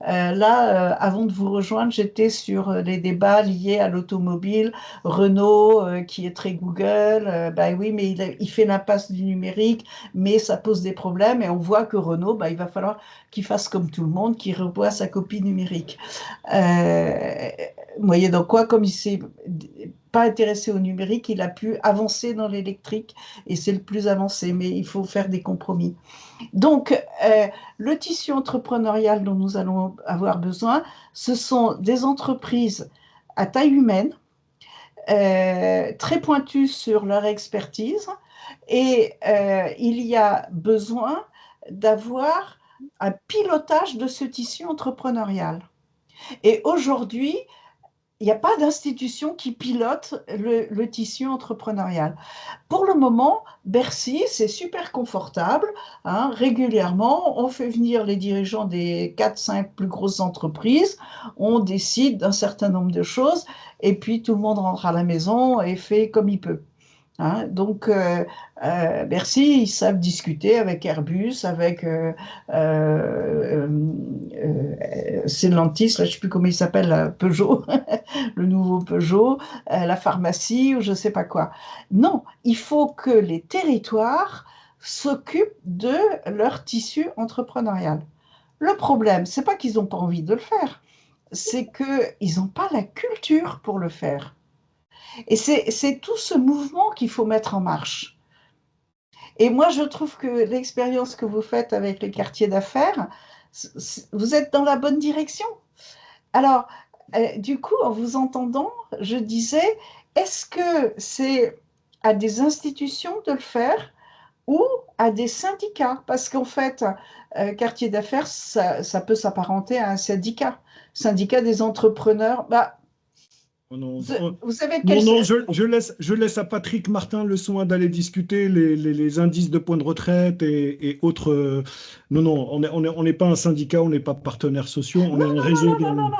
Là, avant de vous rejoindre, j'étais sur les débats liés à l'automobile. Renault, qui est très Google, bah oui, mais il fait l'impasse du numérique, mais ça pose des problèmes. Et on voit que Renault, bah, il va falloir qu'il fasse comme tout le monde, qu'il revoie sa copie numérique. Moyennant quoi, comme il ne s'est pas intéressé au numérique, il a pu avancer dans l'électrique et c'est le plus avancé, mais il faut faire des compromis. Donc, le tissu entrepreneurial dont nous allons avoir besoin, ce sont des entreprises à taille humaine, très pointues sur leur expertise, et il y a besoin d'avoir un pilotage de ce tissu entrepreneurial. Et aujourd'hui, il n'y a pas d'institution qui pilote le tissu entrepreneurial. Pour le moment, Bercy, c'est super confortable, hein. Régulièrement, on fait venir les dirigeants des 4-5 plus grosses entreprises, on décide d'un certain nombre de choses, et puis tout le monde rentre à la maison et fait comme il peut. Hein. Donc, Bercy, ils savent discuter avec Airbus, avec Stellantis, là, je ne sais plus comment il s'appelle, Peugeot, le nouveau Peugeot, la pharmacie ou je ne sais pas quoi. Non, il faut que les territoires s'occupent de leur tissu entrepreneurial. Le problème, c'est pas qu'ils n'ont pas envie de le faire, c'est qu'ils n'ont pas la culture pour le faire. Et c'est tout ce mouvement qu'il faut mettre en marche. Et moi, je trouve que l'expérience que vous faites avec les quartiers d'affaires, vous êtes dans la bonne direction. Alors, du coup, en vous entendant, je disais, est-ce que c'est à des institutions de le faire ou à des syndicats? Parce qu'en fait, quartier d'affaires, ça peut s'apparenter à un syndicat. Syndicat des entrepreneurs. Bah, Oh non, vous savez quel... non, non, je laisse à Patrick Martin le soin d'aller discuter les indices de points de retraite et autres. Non, non, on n'est pas un syndicat, on n'est pas partenaires sociaux, on est un réseau de. Non,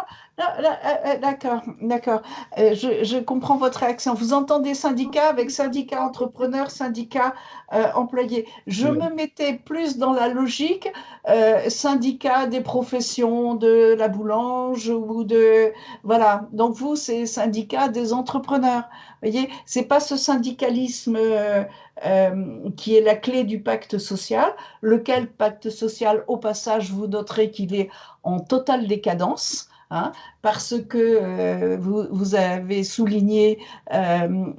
d'accord, d'accord. Je comprends votre réaction. Vous entendez syndicat avec syndicat entrepreneur, syndicat employé. Je Ouais. me mettais plus dans la logique syndicat des professions de la boulange ou de... Voilà. Donc vous, c'est syndicat des entrepreneurs. Vous voyez, c'est pas ce syndicalisme qui est la clé du pacte social, lequel pacte social, au passage, vous noterez qu'il est en totale décadence, hein, parce que vous avez souligné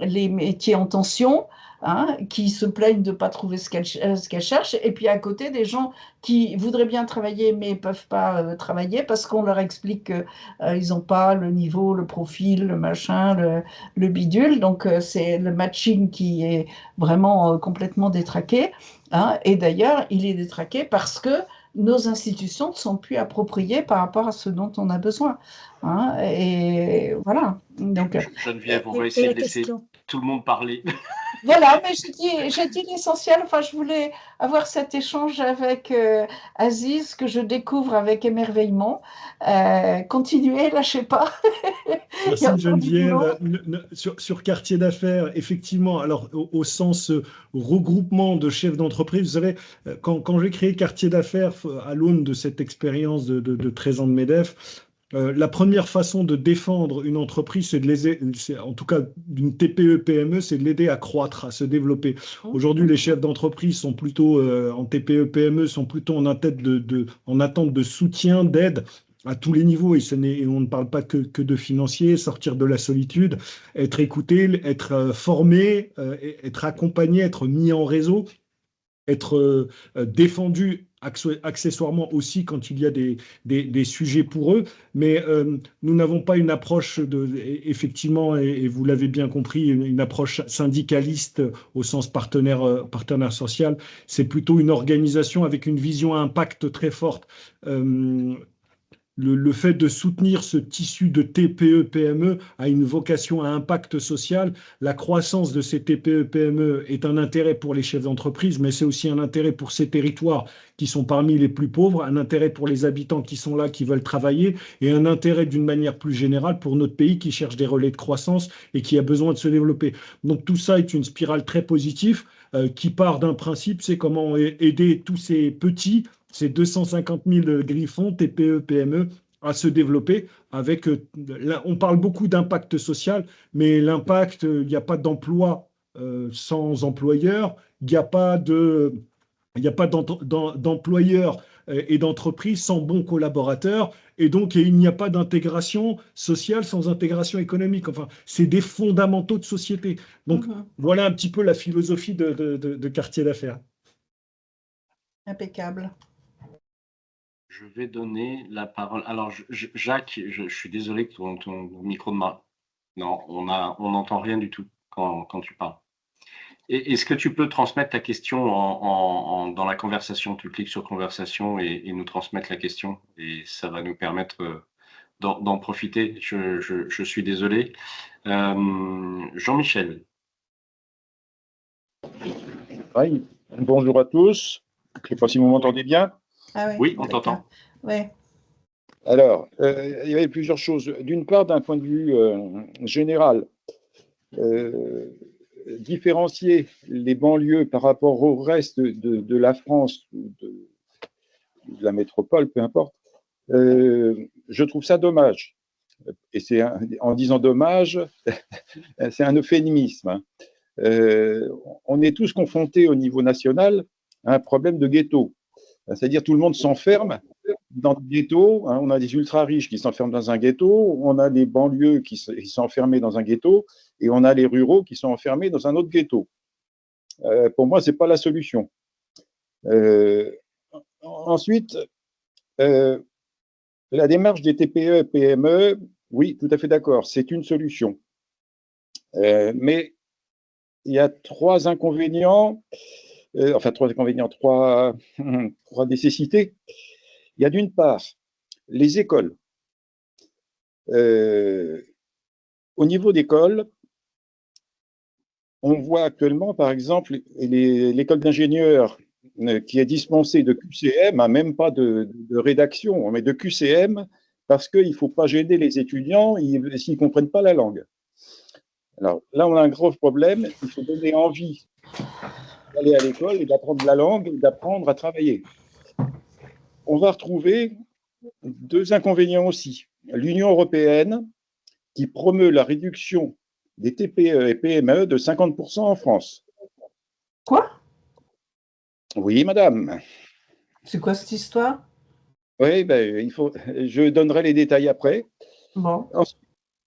les métiers en tension, hein, qui se plaignent de ne pas trouver ce qu'elles cherchent, et puis à côté des gens qui voudraient bien travailler mais ne peuvent pas travailler parce qu'on leur explique qu'ils n'ont pas le niveau, le profil, le machin, le bidule. Donc c'est le matching qui est vraiment complètement détraqué. Hein, et d'ailleurs, il est détraqué parce que nos institutions ne sont plus appropriées par rapport à ce dont on a besoin. Hein, et voilà. Donc, Geneviève, on va et essayer la de laisser question. tout le monde parler. Voilà, mais j'ai dit l'essentiel. Enfin, je voulais avoir cet échange avec Aziz que je découvre avec émerveillement. Continuez, lâchez pas. Il y a Merci encore du boulot. Geneviève. Sur quartier d'affaires, effectivement, alors au sens regroupement de chefs d'entreprise, vous savez, quand j'ai créé quartier d'affaires à l'aune de cette expérience de 13 ans de MEDEF, la première façon de défendre une entreprise, c'est de l'aider, en tout cas d'une TPE-PME, c'est de l'aider à croître, à se développer. Aujourd'hui, les chefs d'entreprise sont plutôt en TPE-PME, sont plutôt en attente de soutien, d'aide à tous les niveaux, et on ne parle pas que de financier, sortir de la solitude, être écouté, être formé, être accompagné, être mis en réseau, être défendu accessoirement aussi quand il y a des sujets pour eux. Mais nous n'avons pas une approche effectivement, et vous l'avez bien compris, une approche syndicaliste au sens partenaire social. C'est plutôt une organisation avec une vision à impact très forte. Euh, le fait de soutenir ce tissu de TPE-PME a une vocation à impact social. La croissance de ces TPE-PME est un intérêt pour les chefs d'entreprise, mais c'est aussi un intérêt pour ces territoires qui sont parmi les plus pauvres, un intérêt pour les habitants qui sont là, qui veulent travailler, et un intérêt d'une manière plus générale pour notre pays qui cherche des relais de croissance et qui a besoin de se développer. Donc tout ça est une spirale très positive qui part d'un principe, c'est comment aider tous ces petits, ces 250 000 griffons, TPE, PME, à se développer avec, on parle beaucoup d'impact social, mais l'impact, il n'y a pas d'emploi sans employeur, il n'y a pas d'employeurs et d'entreprises sans bons collaborateurs, et donc il n'y a pas d'intégration sociale sans intégration économique. Enfin, c'est des fondamentaux de société. Donc voilà un petit peu la philosophie de quartier d'affaires. Impeccable. Je vais donner la parole. Alors, Jacques, je suis désolé que ton micro de ma... Non, on n'entend rien du tout quand tu parles. Est-ce que tu peux transmettre ta question dans la conversation? Tu cliques sur conversation et nous transmettre la question et ça va nous permettre d'en profiter. Je suis désolé. Jean-Michel. Oui, bonjour à tous. Je ne sais pas si vous m'entendez bien. Ah oui, Oui, on t'entend. Oui. Alors, il y avait plusieurs choses. D'une part, d'un point de vue général, différencier les banlieues par rapport au reste de la France ou de la métropole, peu importe, je trouve ça dommage. Et en disant dommage, c'est un euphémisme. Hein. On est tous confrontés au niveau national à un problème de ghetto. C'est-à-dire tout le monde s'enferme dans des ghettos. Hein. On a des ultra-riches qui s'enferment dans un ghetto, on a des banlieues qui sont enfermées dans un ghetto, et on a les ruraux qui sont enfermés dans un autre ghetto. Pour moi, ce n'est pas la solution. Ensuite, la démarche des TPE et PME, oui, tout à fait d'accord, c'est une solution. Mais il y a trois inconvénients, trois nécessités. Il y a d'une part les écoles. Au niveau d'école, on voit actuellement, par exemple, l'école d'ingénieurs qui est dispensée de QCM, n'a même pas de rédaction, mais de QCM, parce qu'il ne faut pas gêner les étudiants s'ils ne comprennent pas la langue. Alors là, on a un gros problème, il faut donner envie d'aller à l'école et d'apprendre la langue et d'apprendre à travailler. On va retrouver deux inconvénients aussi. L'Union européenne, qui promeut la réduction des TPE et PME de 50% en France. Quoi? Oui, madame. C'est quoi cette histoire? Oui, ben, je donnerai les détails après. Bon. Ensuite,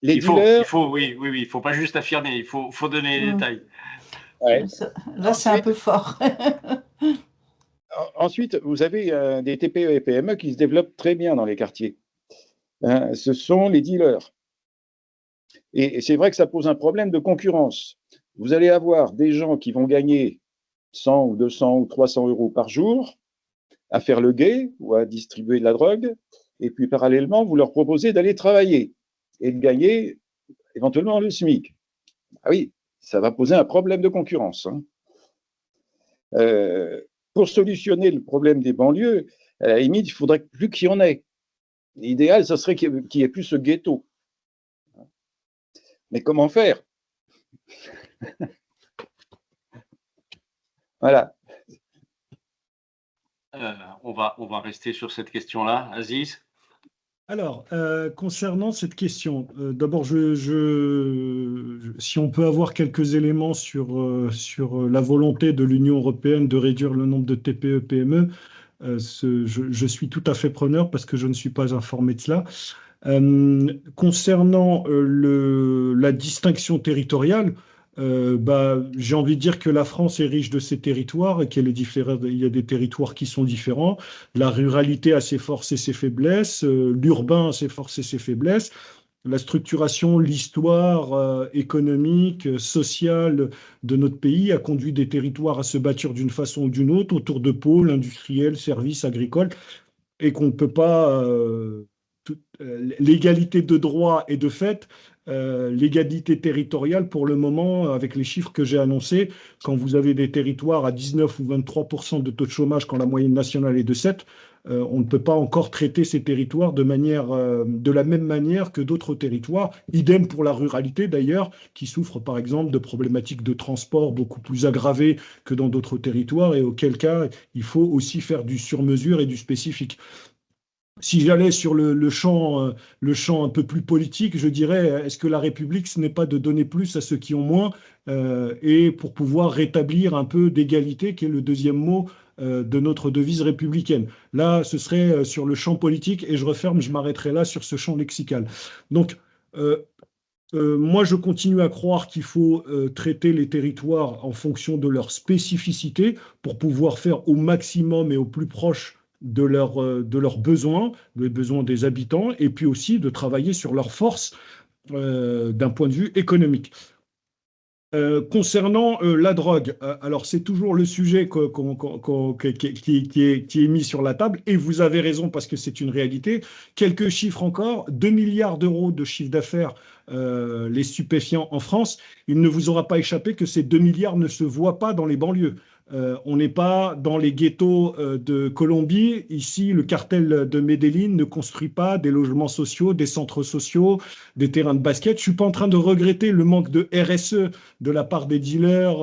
les Il dealers. faut, oui, il ne faut pas juste affirmer, il faut donner les détails. Ouais. Là, c'est un peu fort. Ensuite, vous avez des TPE et PME qui se développent très bien dans les quartiers. Ce sont les dealers. Et c'est vrai que ça pose un problème de concurrence. Vous allez avoir des gens qui vont gagner 100 ou 200 ou 300 euros par jour à faire le guet ou à distribuer de la drogue, et puis parallèlement, vous leur proposez d'aller travailler et de gagner éventuellement le SMIC. Ah oui, ça va poser un problème de concurrence. Hein. Pour solutionner le problème des banlieues, à la limite, il faudrait plus qu'il y en ait. L'idéal, ce serait qu'il n'y ait plus ce ghetto. Mais comment faire? Voilà. On va rester sur cette question-là. Aziz? Alors, concernant cette question, d'abord, si on peut avoir quelques éléments sur la volonté de l'Union européenne de réduire le nombre de TPE-PME, je suis tout à fait preneur parce que je ne suis pas informé de cela. Concernant la distinction territoriale, j'ai envie de dire que la France est riche de ses territoires et il y a des territoires qui sont différents. La ruralité a ses forces et ses faiblesses, l'urbain a ses forces et ses faiblesses. La structuration, l'histoire économique, sociale de notre pays a conduit des territoires à se bâtir d'une façon ou d'une autre autour de pôles industriels, services, agricoles, et qu'on ne peut pas l'égalité de droit et de fait, l'égalité territoriale pour le moment, avec les chiffres que j'ai annoncés, quand vous avez des territoires à 19 ou 23% de taux de chômage quand la moyenne nationale est de 7, on ne peut pas encore traiter ces territoires de la même manière que d'autres territoires. Idem pour la ruralité d'ailleurs, qui souffre par exemple de problématiques de transport beaucoup plus aggravées que dans d'autres territoires et auquel cas il faut aussi faire du sur-mesure et du spécifique. Si j'allais sur le champ un peu plus politique, je dirais, est-ce que la République, ce n'est pas de donner plus à ceux qui ont moins et pour pouvoir rétablir un peu d'égalité, qui est le deuxième mot de notre devise républicaine. Là, ce serait sur le champ politique et je m'arrêterai là sur ce champ lexical. Donc, moi, je continue à croire qu'il faut traiter les territoires en fonction de leur spécificité pour pouvoir faire au maximum et au plus proche de leurs besoins, des besoins des habitants, et puis aussi de travailler sur leurs forces d'un point de vue économique. Concernant la drogue, alors c'est toujours le sujet qui est mis sur la table, et vous avez raison parce que c'est une réalité. Quelques chiffres encore, 2 milliards d'euros de chiffre d'affaires, les stupéfiants en France. Il ne vous aura pas échappé que ces 2 milliards ne se voient pas dans les banlieues. On n'est pas dans les ghettos de Colombie. Ici, le cartel de Medellín ne construit pas des logements sociaux, des centres sociaux, des terrains de basket. Je ne suis pas en train de regretter le manque de RSE de la part des dealers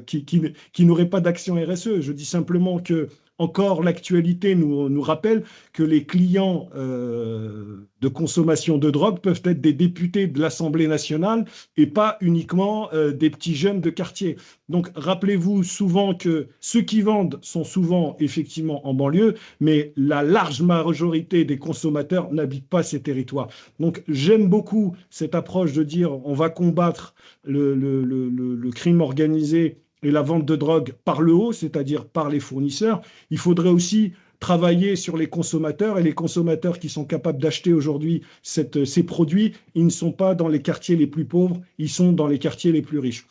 qui n'auraient pas d'action RSE. Je dis simplement que encore l'actualité nous rappelle que les clients de consommation de drogue peuvent être des députés de l'Assemblée nationale et pas uniquement des petits jeunes de quartier. Donc rappelez-vous souvent que ceux qui vendent sont souvent effectivement en banlieue, mais la large majorité des consommateurs n'habitent pas ces territoires. Donc j'aime beaucoup cette approche de dire on va combattre le crime organisé et la vente de drogue par le haut, c'est-à-dire par les fournisseurs. Il faudrait aussi travailler sur les consommateurs, et les consommateurs qui sont capables d'acheter aujourd'hui ces produits, ils ne sont pas dans les quartiers les plus pauvres, ils sont dans les quartiers les plus riches.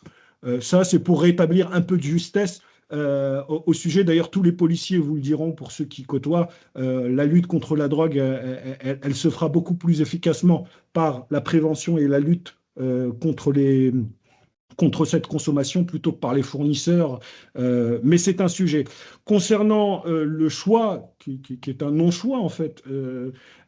Ça, c'est pour rétablir un peu de justesse au sujet. D'ailleurs, tous les policiers vous le diront, pour ceux qui côtoient, la lutte contre la drogue, elle se fera beaucoup plus efficacement par la prévention et la lutte contre cette consommation plutôt que par les fournisseurs, mais c'est un sujet. Concernant le choix, qui est un non-choix en fait,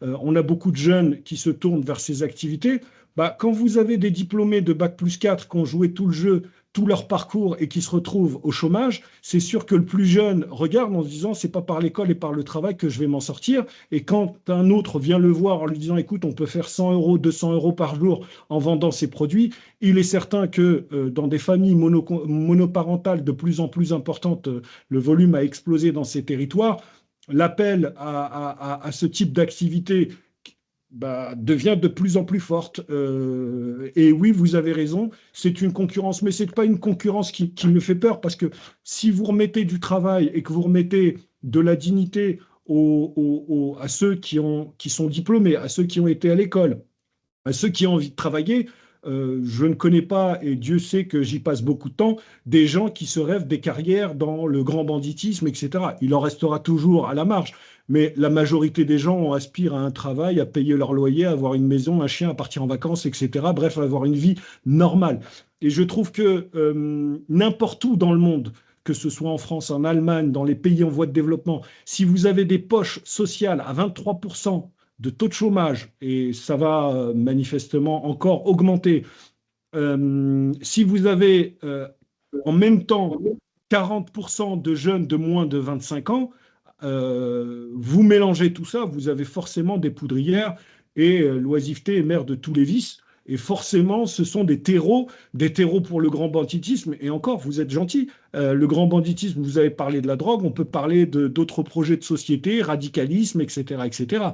on a beaucoup de jeunes qui se tournent vers ces activités. Bah, quand vous avez des diplômés de Bac+4 qui ont joué tout le jeu, tout leur parcours et qui se retrouvent au chômage, c'est sûr que le plus jeune regarde en se disant c'est pas par l'école et par le travail que je vais m'en sortir. Et quand un autre vient le voir en lui disant écoute, on peut faire 100 euros, 200 euros par jour en vendant ces produits, il est certain que dans des familles monoparentales de plus en plus importantes, le volume a explosé dans ces territoires. L'appel à ce type d'activité devient de plus en plus forte. Et oui, vous avez raison, c'est une concurrence, mais ce n'est pas une concurrence qui me fait peur, parce que si vous remettez du travail et que vous remettez de la dignité à ceux qui sont diplômés, à ceux qui ont été à l'école, à ceux qui ont envie de travailler, je ne connais pas, et Dieu sait que j'y passe beaucoup de temps, des gens qui se rêvent des carrières dans le grand banditisme, etc. Il en restera toujours à la marge, mais la majorité des gens aspirent à un travail, à payer leur loyer, à avoir une maison, un chien, à partir en vacances, etc. Bref, à avoir une vie normale. Et je trouve que n'importe où dans le monde, que ce soit en France, en Allemagne, dans les pays en voie de développement, si vous avez des poches sociales à 23% de taux de chômage, et ça va manifestement encore augmenter, si vous avez en même temps 40% de jeunes de moins de 25 ans, vous mélangez tout ça, vous avez forcément des poudrières, et l'oisiveté est mère de tous les vices. Et forcément, ce sont des terreaux pour le grand banditisme. Et encore, vous êtes gentil. Le grand banditisme, vous avez parlé de la drogue, on peut parler d'autres projets de société, radicalisme, etc., etc.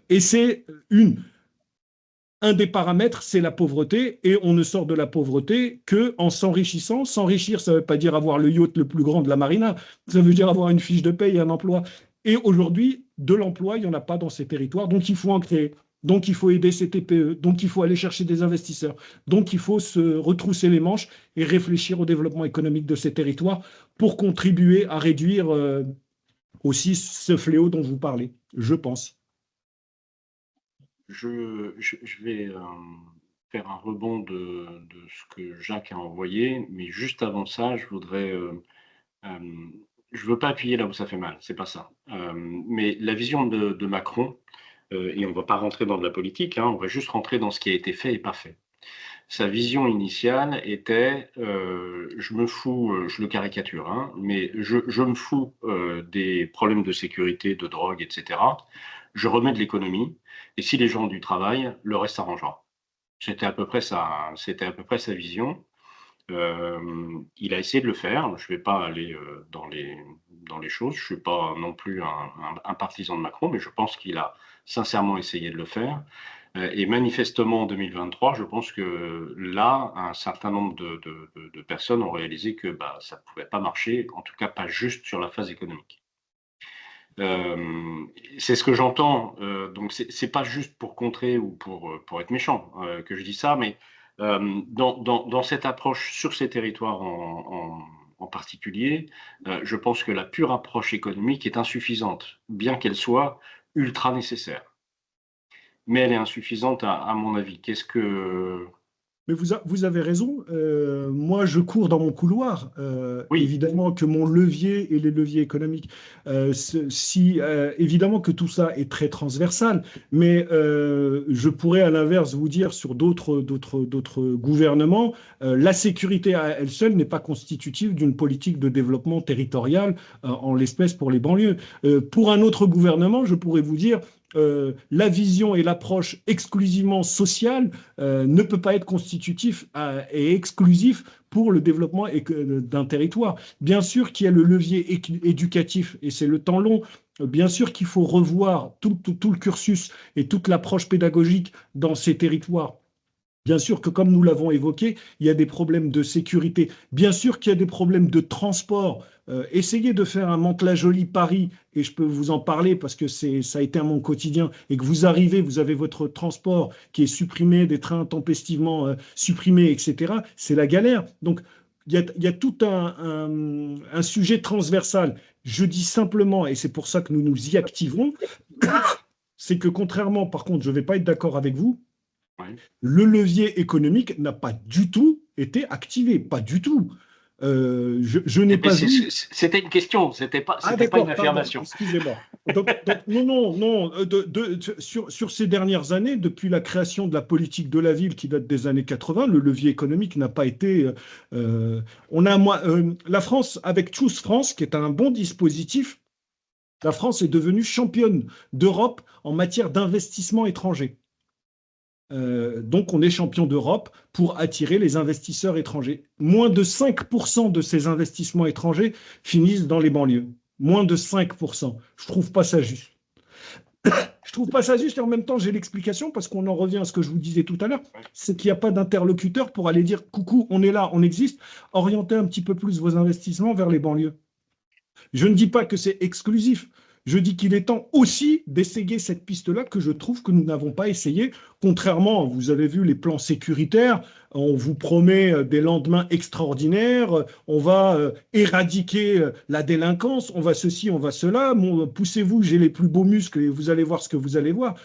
Et c'est un des paramètres, c'est la pauvreté, et on ne sort de la pauvreté qu'en s'enrichissant. S'enrichir, ça ne veut pas dire avoir le yacht le plus grand de la marina, ça veut dire avoir une fiche de paye et un emploi. Et aujourd'hui, de l'emploi, il n'y en a pas dans ces territoires, donc il faut en créer. Donc il faut aider ces TPE, donc il faut aller chercher des investisseurs, donc il faut se retrousser les manches et réfléchir au développement économique de ces territoires pour contribuer à réduire aussi ce fléau dont vous parlez, je pense. Je vais faire un rebond de ce que Jacques a envoyé, mais juste avant ça, je voudrais. Je veux pas appuyer là où ça fait mal, c'est pas ça. Mais la vision de Macron, et on va pas rentrer dans de la politique, hein, on va juste rentrer dans ce qui a été fait et pas fait. Sa vision initiale était, je me fous, je le caricature, hein, mais je me fous des problèmes de sécurité, de drogue, etc. Je remets de l'économie, et si les gens ont du travail, le reste s'arrangera. C'était à peu près sa vision. Il a essayé de le faire. Je ne vais pas aller dans les choses. Je ne suis pas non plus un partisan de Macron, mais je pense qu'il a sincèrement essayé de le faire. Et manifestement, en 2023, je pense que là, un certain nombre de personnes ont réalisé que ça ne pouvait pas marcher, en tout cas pas juste sur la phase économique. C'est ce que j'entends. Donc, c'est pas juste pour contrer ou pour être méchant que je dis ça, mais Dans cette approche sur ces territoires en particulier, je pense que la pure approche économique est insuffisante, bien qu'elle soit ultra nécessaire. Mais elle est insuffisante à mon avis. Mais vous avez raison. Moi, je cours dans mon couloir. Oui, Évidemment que mon levier et les leviers économiques, évidemment que tout ça est très transversal, mais je pourrais à l'inverse vous dire sur d'autres gouvernements, la sécurité à elle seule n'est pas constitutive d'une politique de développement territorial, en l'espèce pour les banlieues. Pour un autre gouvernement, je pourrais vous dire, la vision et l'approche exclusivement sociale ne peut pas être constitutif et exclusif pour le développement d'un territoire. Bien sûr qu'il y a le levier éducatif, et c'est le temps long. Bien sûr qu'il faut revoir tout le cursus et toute l'approche pédagogique dans ces territoires. Bien sûr que, comme nous l'avons évoqué, il y a des problèmes de sécurité. Bien sûr qu'il y a des problèmes de transport. Essayez de faire un Mantes-la-Jolie-Paris, et je peux vous en parler parce que ça a été mon quotidien, et que vous arrivez, vous avez votre transport qui est supprimé, des trains intempestivement supprimés, etc. C'est la galère. Donc, il y a tout un sujet transversal. Je dis simplement, et c'est pour ça que nous nous y activons, c'est que contrairement, par contre, je ne vais pas être d'accord avec vous, oui. le levier économique n'a pas du tout été activé, pas du tout. Je n'ai pas vu. C'était une question, c'était pas Ah une d'accord, pardon, affirmation. excusez-moi. Non, sur ces dernières années, depuis la création de la politique de la ville qui date des années 80, le levier économique n'a pas été. La France, avec Choose France, qui est un bon dispositif, la France est devenue championne d'Europe en matière d'investissement étranger. Donc, on est champion d'Europe pour attirer les investisseurs étrangers. Moins de 5% de ces investissements étrangers finissent dans les banlieues. Moins de 5%. Je ne trouve pas ça juste. Je ne trouve pas ça juste, et en même temps, j'ai l'explication parce qu'on en revient à ce que je vous disais tout à l'heure, c'est qu'il n'y a pas d'interlocuteur pour aller dire coucou, on est là, on existe, orienter un petit peu plus vos investissements vers les banlieues. Je ne dis pas que c'est exclusif. Je dis qu'il est temps aussi d'essayer cette piste-là que je trouve que nous n'avons pas essayé. Contrairement, vous avez vu les plans sécuritaires, on vous promet des lendemains extraordinaires, on va éradiquer la délinquance, on va ceci, on va cela. Poussez-vous, j'ai les plus beaux muscles et vous allez voir ce que vous allez voir.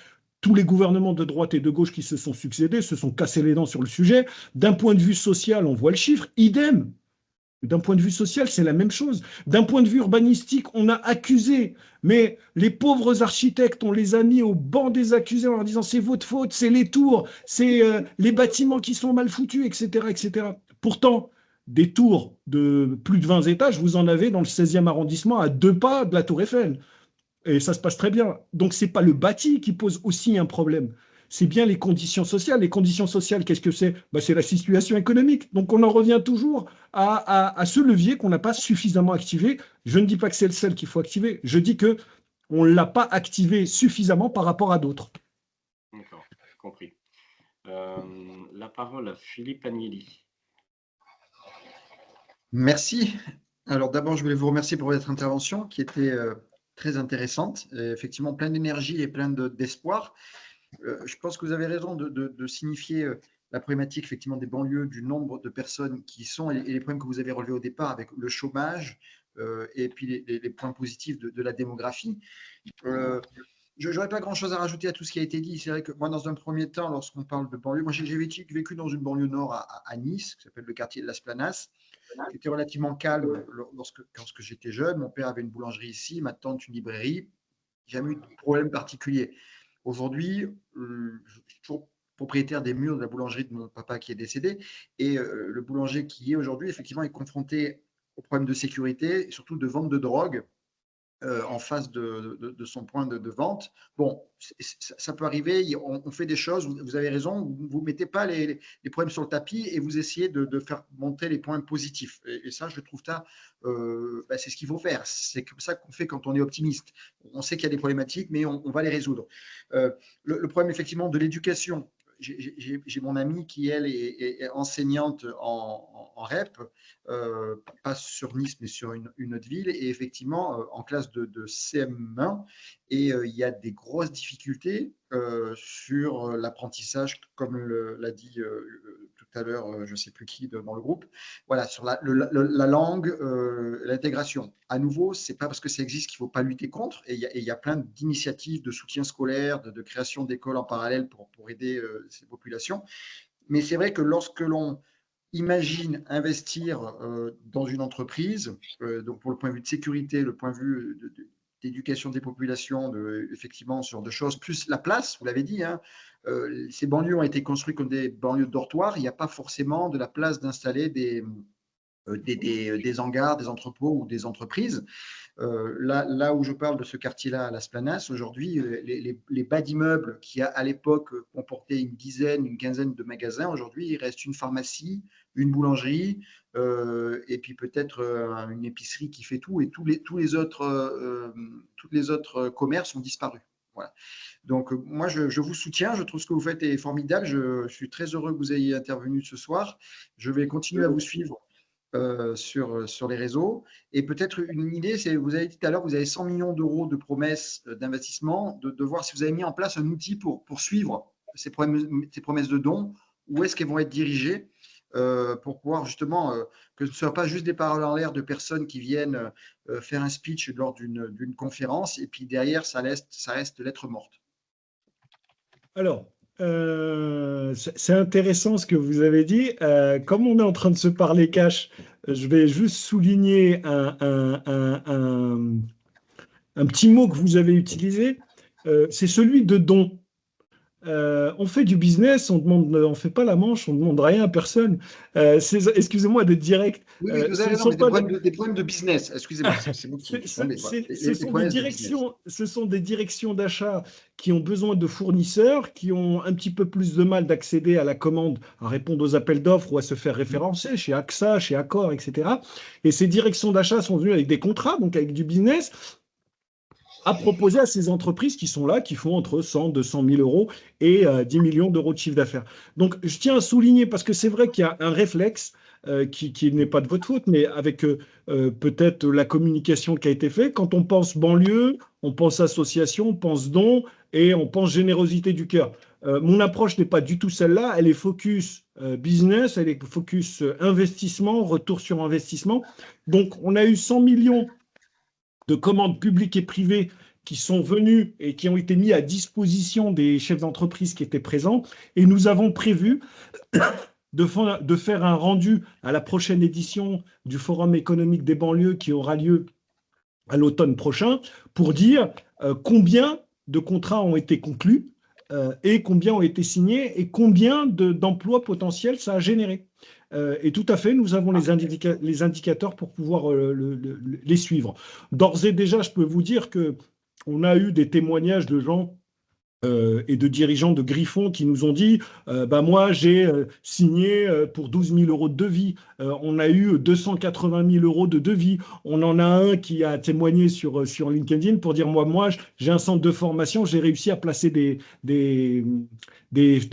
Tous les gouvernements de droite et de gauche qui se sont succédés se sont cassés les dents sur le sujet. D'un point de vue social, on voit le chiffre, idem. D'un point de vue social, c'est la même chose. D'un point de vue urbanistique, on a accusé, mais les pauvres architectes, on les a mis au banc des accusés en leur disant c'est votre faute, c'est les tours, c'est les bâtiments qui sont mal foutus, etc., etc. Pourtant, des tours de plus de 20 étages, vous en avez dans le 16e arrondissement à 2 pas de la Tour Eiffel. Et ça se passe très bien. Donc, ce n'est pas le bâti qui pose aussi un problème. C'est bien les conditions sociales. Les conditions sociales, qu'est-ce que c'est? C'est la situation économique. Donc, on en revient toujours à ce levier qu'on n'a pas suffisamment activé. Je ne dis pas que c'est le seul qu'il faut activer. Je dis qu'on ne l'a pas activé suffisamment par rapport à d'autres. D'accord, compris. La parole à Philippe Agnelli. Merci. Alors d'abord, je voulais vous remercier pour votre intervention qui était très intéressante, effectivement plein d'énergie et plein d'espoir. Je pense que vous avez raison de signifier la problématique effectivement des banlieues, du nombre de personnes qui y sont et les problèmes que vous avez relevés au départ avec le chômage et puis les points positifs de la démographie. Je n'aurais pas grand-chose à rajouter à tout ce qui a été dit. C'est vrai que moi, dans un premier temps, lorsqu'on parle de banlieue, moi j'ai vécu dans une banlieue nord à Nice, qui s'appelle le quartier de Las Planas, qui était relativement calme lorsque j'étais jeune. Mon père avait une boulangerie ici, ma tante une librairie. Jamais eu de problème particulier. Aujourd'hui, je suis toujours propriétaire des murs de la boulangerie de mon papa qui est décédé. Et le boulanger qui est aujourd'hui, effectivement, est confronté aux problèmes de sécurité et surtout de vente de drogue en face de son point de vente. Bon, ça peut arriver, on fait des choses, vous avez raison, vous ne mettez pas les problèmes sur le tapis et vous essayez de faire monter les points positifs. Et ça, je trouve ça, c'est ce qu'il faut faire. C'est comme ça qu'on fait quand on est optimiste. On sait qu'il y a des problématiques, mais on va les résoudre. Le problème, effectivement, de l'éducation. J'ai mon amie qui, elle, est enseignante en REP, pas sur Nice, mais sur une autre ville, et effectivement, en classe de CM1, et il y a des grosses difficultés sur l'apprentissage, comme l'a dit tout à l'heure, je ne sais plus qui dans le groupe. Voilà, sur la langue, l'intégration. À nouveau, ce n'est pas parce que ça existe qu'il ne faut pas lutter contre. Et il y a plein d'initiatives de soutien scolaire, de création d'écoles en parallèle pour aider ces populations. Mais c'est vrai que lorsque l'on imagine investir dans une entreprise, donc pour le point de vue de sécurité, le point de vue d'éducation des populations, effectivement, ce genre de choses, plus la place, vous l'avez dit, hein, ces banlieues ont été construites comme des banlieues de dortoirs, il n'y a pas forcément de la place d'installer des hangars, des entrepôts ou des entreprises. Là où je parle de ce quartier-là, à Las Planas, aujourd'hui, les bas d'immeubles qui, à l'époque, comportaient une dizaine, une quinzaine de magasins, aujourd'hui, il reste une pharmacie, une boulangerie, et puis peut-être une épicerie qui fait tout, et tous les autres commerces ont disparu. Voilà. Donc, moi, je vous soutiens, je trouve ce que vous faites est formidable, je suis très heureux que vous ayez intervenu ce soir. Je vais continuer à vous suivre sur les réseaux. Et peut-être une idée, c'est, vous avez dit tout à l'heure, vous avez 100 millions d'euros de promesses d'investissement, de voir si vous avez mis en place un outil pour suivre ces promesses de dons, où est-ce qu'elles vont être dirigées pour pouvoir justement que ce ne soit pas juste des paroles en l'air de personnes qui viennent faire un speech lors d'une conférence et puis derrière, ça reste lettre morte. Alors, c'est intéressant ce que vous avez dit. Comme on est en train de se parler cash, je vais juste souligner un petit mot que vous avez utilisé. C'est celui de don. On fait du business, on fait pas la manche, on ne demande rien à personne. Excusez-moi d'être direct. Oui, vous avez raison, mais des problèmes de business. Excusez-moi, c'est moi qui ce sont des directions d'achat qui ont besoin de fournisseurs, qui ont un petit peu plus de mal d'accéder à la commande, à répondre aux appels d'offres ou à se faire référencer chez AXA, chez Accor, etc. Et ces directions d'achat sont venues avec des contrats, donc avec du business, à proposer à ces entreprises qui sont là, qui font entre 100, 200 000 euros et 10 millions d'euros de chiffre d'affaires. Donc, je tiens à souligner, parce que c'est vrai qu'il y a un réflexe qui n'est pas de votre faute, mais avec peut-être la communication qui a été faite. Quand on pense banlieue, on pense association, on pense don et on pense générosité du cœur. Mon approche n'est pas du tout celle-là, elle est focus business, elle est focus investissement, retour sur investissement. Donc, on a eu 100 millions de commandes publiques et privées qui sont venues et qui ont été mis à disposition des chefs d'entreprise qui étaient présents. Et nous avons prévu de faire un rendu à la prochaine édition du Forum économique des banlieues qui aura lieu à l'automne prochain pour dire combien de contrats ont été conclus et combien ont été signés et combien d'emplois potentiels ça a généré. Et tout à fait, nous avons les indicateurs pour pouvoir les suivre. D'ores et déjà, je peux vous dire qu'on a eu des témoignages de gens et de dirigeants de Griffon qui nous ont dit moi, j'ai signé pour 12 000 euros de devis. On a eu 280 000 euros de devis. On en a un qui a témoigné sur LinkedIn pour dire moi, j'ai un centre de formation, j'ai réussi à placer des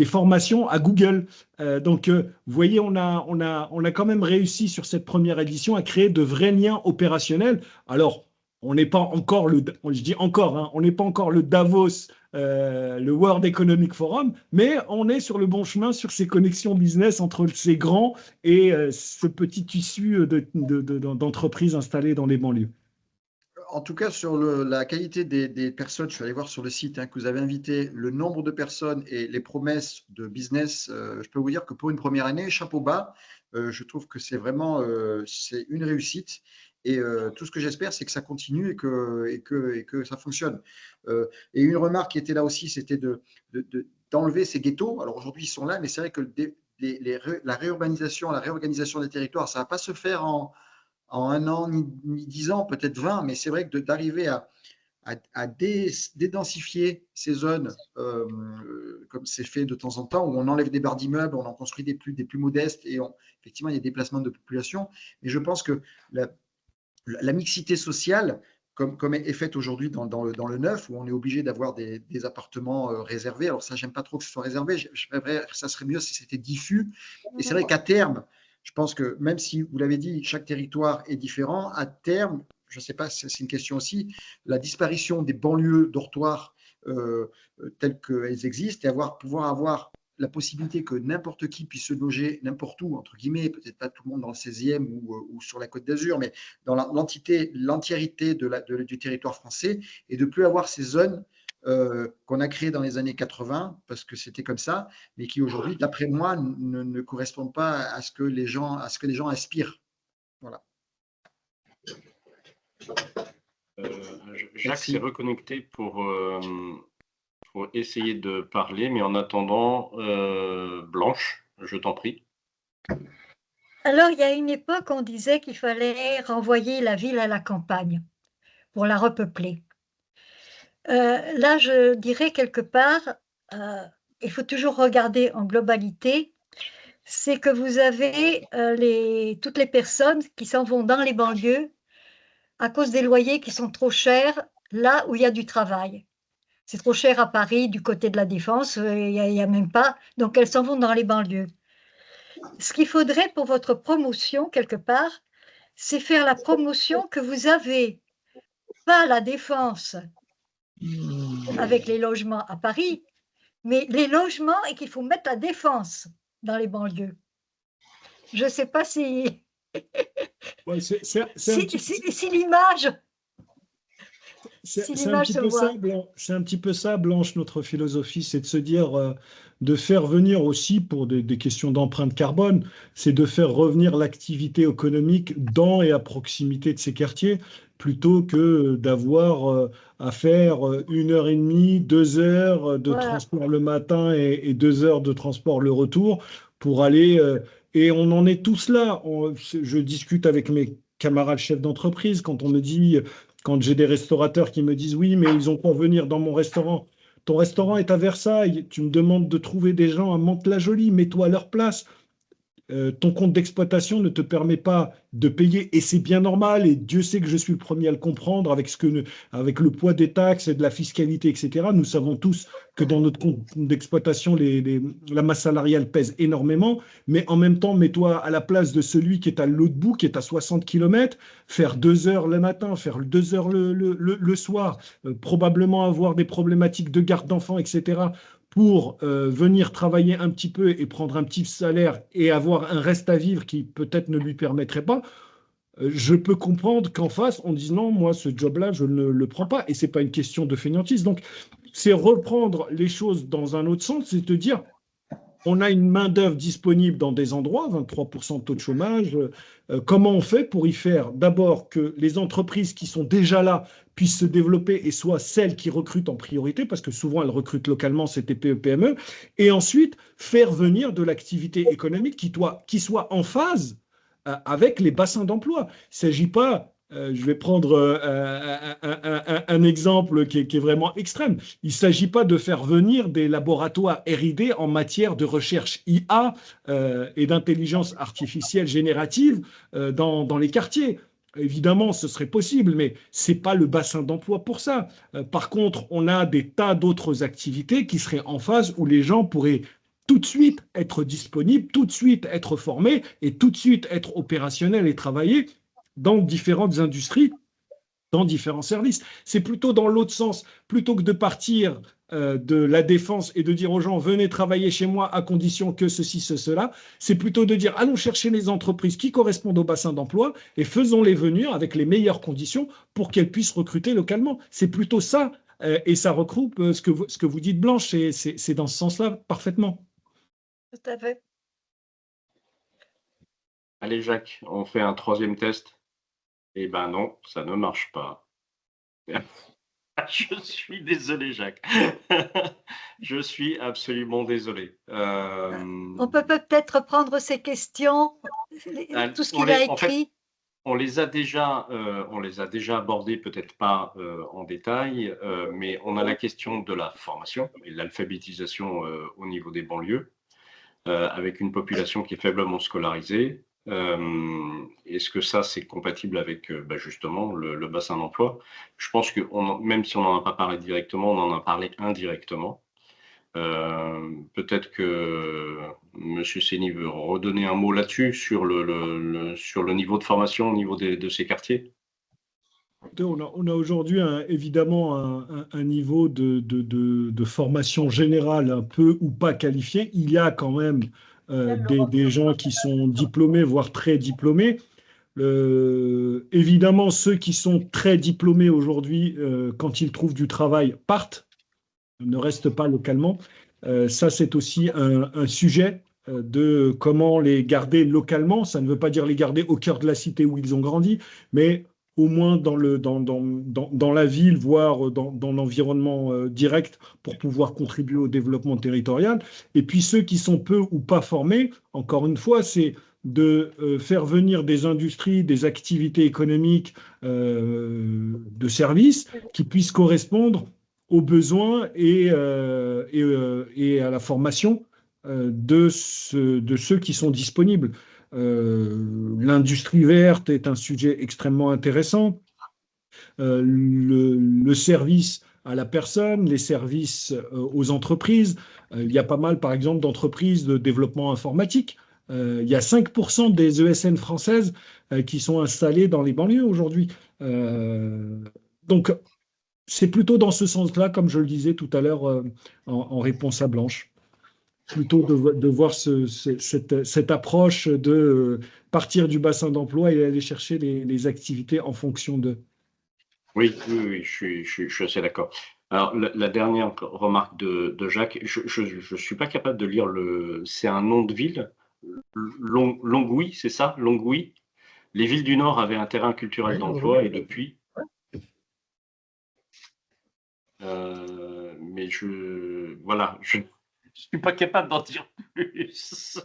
formations à Google. Donc, vous voyez, on a quand même réussi sur cette première édition à créer de vrais liens opérationnels. Alors, on n'est pas encore je dis encore, hein, on n'est pas encore le Davos, le World Economic Forum, mais on est sur le bon chemin sur ces connexions business entre ces grands et ce petit tissu d'entreprises installées dans les banlieues. En tout cas, sur la qualité des personnes, je suis allé voir sur le site que vous avez invité, le nombre de personnes et les promesses de business, je peux vous dire que pour une première année, chapeau bas, je trouve que c'est vraiment c'est une réussite. Et tout ce que j'espère, c'est que ça continue et que ça fonctionne. Et une remarque qui était là aussi, c'était d'enlever ces ghettos. Alors aujourd'hui, ils sont là, mais c'est vrai que la réorganisation des territoires, ça ne va pas se faire en 1 an, ni 10 ans, peut-être 20, mais c'est vrai que d'arriver à dédensifier ces zones, comme c'est fait de temps en temps, où on enlève des barres d'immeubles, on en construit des plus modestes, et effectivement, il y a des déplacements de population. Mais je pense que la mixité sociale, comme est faite aujourd'hui dans le neuf, où on est obligé d'avoir des appartements réservés. Alors ça, j'aime pas trop que ce soit réservé. Ça serait mieux si c'était diffus. Et c'est vrai qu'à terme, je pense que même si, vous l'avez dit, chaque territoire est différent, à terme, je ne sais pas, c'est une question aussi, la disparition des banlieues dortoirs telles qu'elles existent et pouvoir avoir la possibilité que n'importe qui puisse se loger n'importe où, entre guillemets, peut-être pas tout le monde dans le 16e ou sur la Côte d'Azur, mais dans l'entièreté du territoire français, et de ne plus avoir ces zones qu'on a créées dans les années 80, parce que c'était comme ça, mais qui aujourd'hui, d'après moi, ne correspondent pas à ce que les gens aspirent. Voilà. Jacques s'est reconnecté pour essayer de parler, mais en attendant, Blanche, je t'en prie. Alors, il y a une époque, on disait qu'il fallait renvoyer la ville à la campagne pour la repeupler. Là, je dirais quelque part, il faut toujours regarder en globalité, c'est que vous avez toutes les personnes qui s'en vont dans les banlieues à cause des loyers qui sont trop chers là où il y a du travail. C'est trop cher à Paris, du côté de la Défense, il y a même pas, donc elles s'en vont dans les banlieues. Ce qu'il faudrait pour votre promotion, quelque part, c'est faire la promotion que vous avez, pas la Défense avec les logements à Paris, mais les logements et qu'il faut mettre la Défense dans les banlieues. Je ne sais pas si... Ouais, si l'image... C'est un petit peu ça, Blanche, notre philosophie, c'est de se dire, de faire venir aussi, pour des questions d'empreinte carbone, c'est de faire revenir l'activité économique dans et à proximité de ces quartiers, plutôt que d'avoir à faire 1h30, 2 heures de transport le matin et 2 heures de transport le retour pour aller... et on en est tous là. Je discute avec mes camarades chefs d'entreprise quand on me dit... Quand j'ai des restaurateurs qui me disent oui, mais ils ont pas venir dans mon restaurant. Ton restaurant est à Versailles. Tu me demandes de trouver des gens à Mantes-la-Jolie. Mets-toi à leur place. Ton compte d'exploitation ne te permet pas de payer, et c'est bien normal, et Dieu sait que je suis le premier à le comprendre, avec le poids des taxes et de la fiscalité, etc. Nous savons tous que dans notre compte d'exploitation, la masse salariale pèse énormément, mais en même temps, mets-toi à la place de celui qui est à l'autre bout, qui est à 60 km, faire 2 heures le matin, faire 2 heures le soir, probablement avoir des problématiques de garde d'enfants, etc., pour venir travailler un petit peu et prendre un petit salaire et avoir un reste à vivre qui peut-être ne lui permettrait pas, je peux comprendre qu'en face, on dise non, moi, ce job-là, je ne le prends pas. Et ce n'est pas une question de fainéantise. Donc, c'est reprendre les choses dans un autre sens, c'est te dire, on a une main-d'œuvre disponible dans des endroits, 23% de taux de chômage. Comment on fait pour y faire d'abord que les entreprises qui sont déjà là puissent se développer et soient celles qui recrutent en priorité, parce que souvent elles recrutent localement, c'est TPE, PME, et ensuite faire venir de l'activité économique qui soit en phase avec les bassins d'emploi. Il ne s'agit pas, je vais prendre un exemple qui est vraiment extrême, il ne s'agit pas de faire venir des laboratoires R&D en matière de recherche IA et d'intelligence artificielle générative dans les quartiers. Évidemment, ce serait possible, mais ce n'est pas le bassin d'emploi pour ça. Par contre, on a des tas d'autres activités qui seraient en phase où les gens pourraient tout de suite être disponibles, tout de suite être formés et tout de suite être opérationnels et travailler dans différentes industries, dans différents services. C'est plutôt dans l'autre sens, plutôt que de partir de la défense et de dire aux gens venez travailler chez moi à condition que ceci, cela, c'est plutôt de dire allons chercher les entreprises qui correspondent au bassin d'emploi et faisons-les venir avec les meilleures conditions pour qu'elles puissent recruter localement. C'est plutôt ça, et ça regroupe ce que vous dites, Blanche, c'est dans ce sens-là parfaitement. Tout à fait. Allez, Jacques, on fait un 3e test. Eh ben non, ça ne marche pas. Je suis désolé, Jacques. Je suis absolument désolé. On peut peut-être prendre ces questions, tout ce qu'il a écrit. En fait, on les a déjà abordées, peut-être pas en détail, mais on a la question de la formation et de l'alphabétisation au niveau des banlieues, avec une population qui est faiblement scolarisée. Est-ce que ça, c'est compatible avec justement le bassin d'emploi? Je pense que même si on n'en a pas parlé directement, on en a parlé indirectement. Peut-être que M. Séni veut redonner un mot là-dessus, sur le niveau de formation au niveau de ces quartiers. On a aujourd'hui évidemment un niveau de formation générale un peu ou pas qualifié. Il y a quand même des gens qui sont diplômés, voire très diplômés. Évidemment, ceux qui sont très diplômés aujourd'hui, quand ils trouvent du travail, partent, ne restent pas localement. Ça, c'est aussi un sujet de comment les garder localement. Ça ne veut pas dire les garder au cœur de la cité où ils ont grandi, mais au moins dans la ville, voire dans l'environnement direct pour pouvoir contribuer au développement territorial. Et puis ceux qui sont peu ou pas formés, encore une fois, c'est de faire venir des industries, des activités économiques, de services qui puissent correspondre aux besoins et à la formation de ceux qui sont disponibles. L'industrie verte est un sujet extrêmement intéressant. Le service à la personne, les services aux entreprises. Il y a pas mal, par exemple, d'entreprises de développement informatique. Il y a 5% des ESN françaises qui sont installées dans les banlieues aujourd'hui. Donc, c'est plutôt dans ce sens-là, comme je le disais tout à l'heure en réponse à Blanche. Plutôt de voir cette approche de partir du bassin d'emploi et aller chercher les activités en fonction de. Oui, je suis assez d'accord. Alors, la dernière remarque de Jacques, je suis pas capable de lire c'est un nom de ville, Longwy, c'est ça, Longwy. Les villes du Nord avaient un terrain culturel d'emploi et depuis. Mais voilà, je ne suis pas capable d'en dire plus.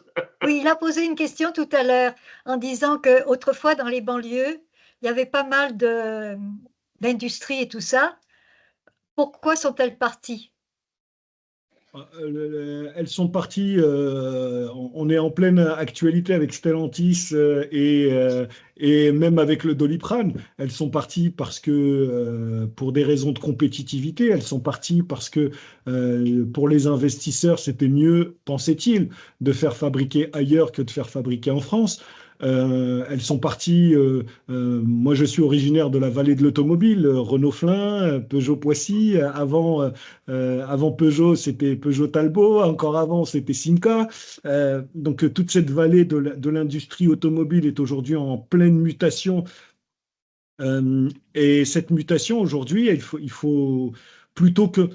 Oui, il a posé une question tout à l'heure en disant qu'autrefois, dans les banlieues, il y avait pas mal d'industries et tout ça. Pourquoi sont-elles parties? Elles sont parties, on est en pleine actualité avec Stellantis et même avec le Doliprane. Elles sont parties parce que, pour des raisons de compétitivité, elles sont parties parce que pour les investisseurs, c'était mieux, pensait-il, de faire fabriquer ailleurs que de faire fabriquer en France. Elles sont parties. Moi, je suis originaire de la vallée de l'automobile, Renault-Flin, Peugeot-Poissy. Avant Peugeot, c'était Peugeot Talbot. Encore avant, c'était Simca. Donc, toute cette vallée de l'industrie automobile est aujourd'hui en pleine mutation. Et cette mutation, aujourd'hui, il faut plutôt que.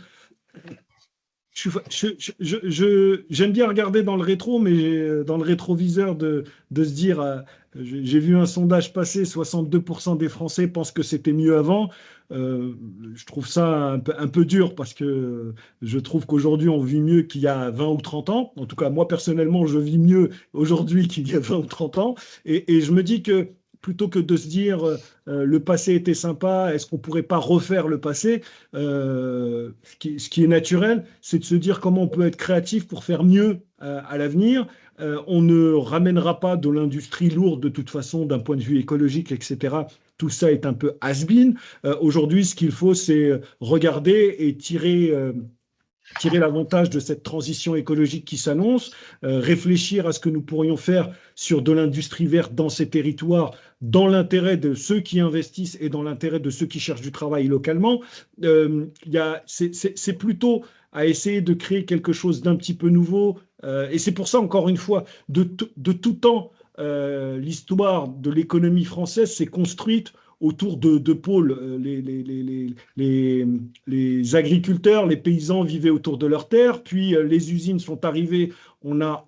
J'aime bien regarder dans le rétro, mais dans le rétroviseur de se dire, j'ai vu un sondage passer, 62% des Français pensent que c'était mieux avant. Je trouve ça un peu dur parce que je trouve qu'aujourd'hui, on vit mieux qu'il y a 20 ou 30 ans. En tout cas, moi, personnellement, je vis mieux aujourd'hui qu'il y a 20 ou 30 ans. Et je me dis que plutôt que de se dire le passé était sympa, est-ce qu'on ne pourrait pas refaire le passé, ce qui est naturel, c'est de se dire comment on peut être créatif pour faire mieux à l'avenir. On ne ramènera pas de l'industrie lourde de toute façon d'un point de vue écologique, etc. Tout ça est un peu has-been. Aujourd'hui, ce qu'il faut, c'est regarder et tirer l'avantage de cette transition écologique qui s'annonce, réfléchir à ce que nous pourrions faire sur de l'industrie verte dans ces territoires, dans l'intérêt de ceux qui investissent et dans l'intérêt de ceux qui cherchent du travail localement. C'est plutôt à essayer de créer quelque chose d'un petit peu nouveau. Et c'est pour ça, encore une fois, de tout temps, l'histoire de l'économie française s'est construite autour de pôles. Les agriculteurs, les paysans vivaient autour de leurs terres, puis les usines sont arrivées, on a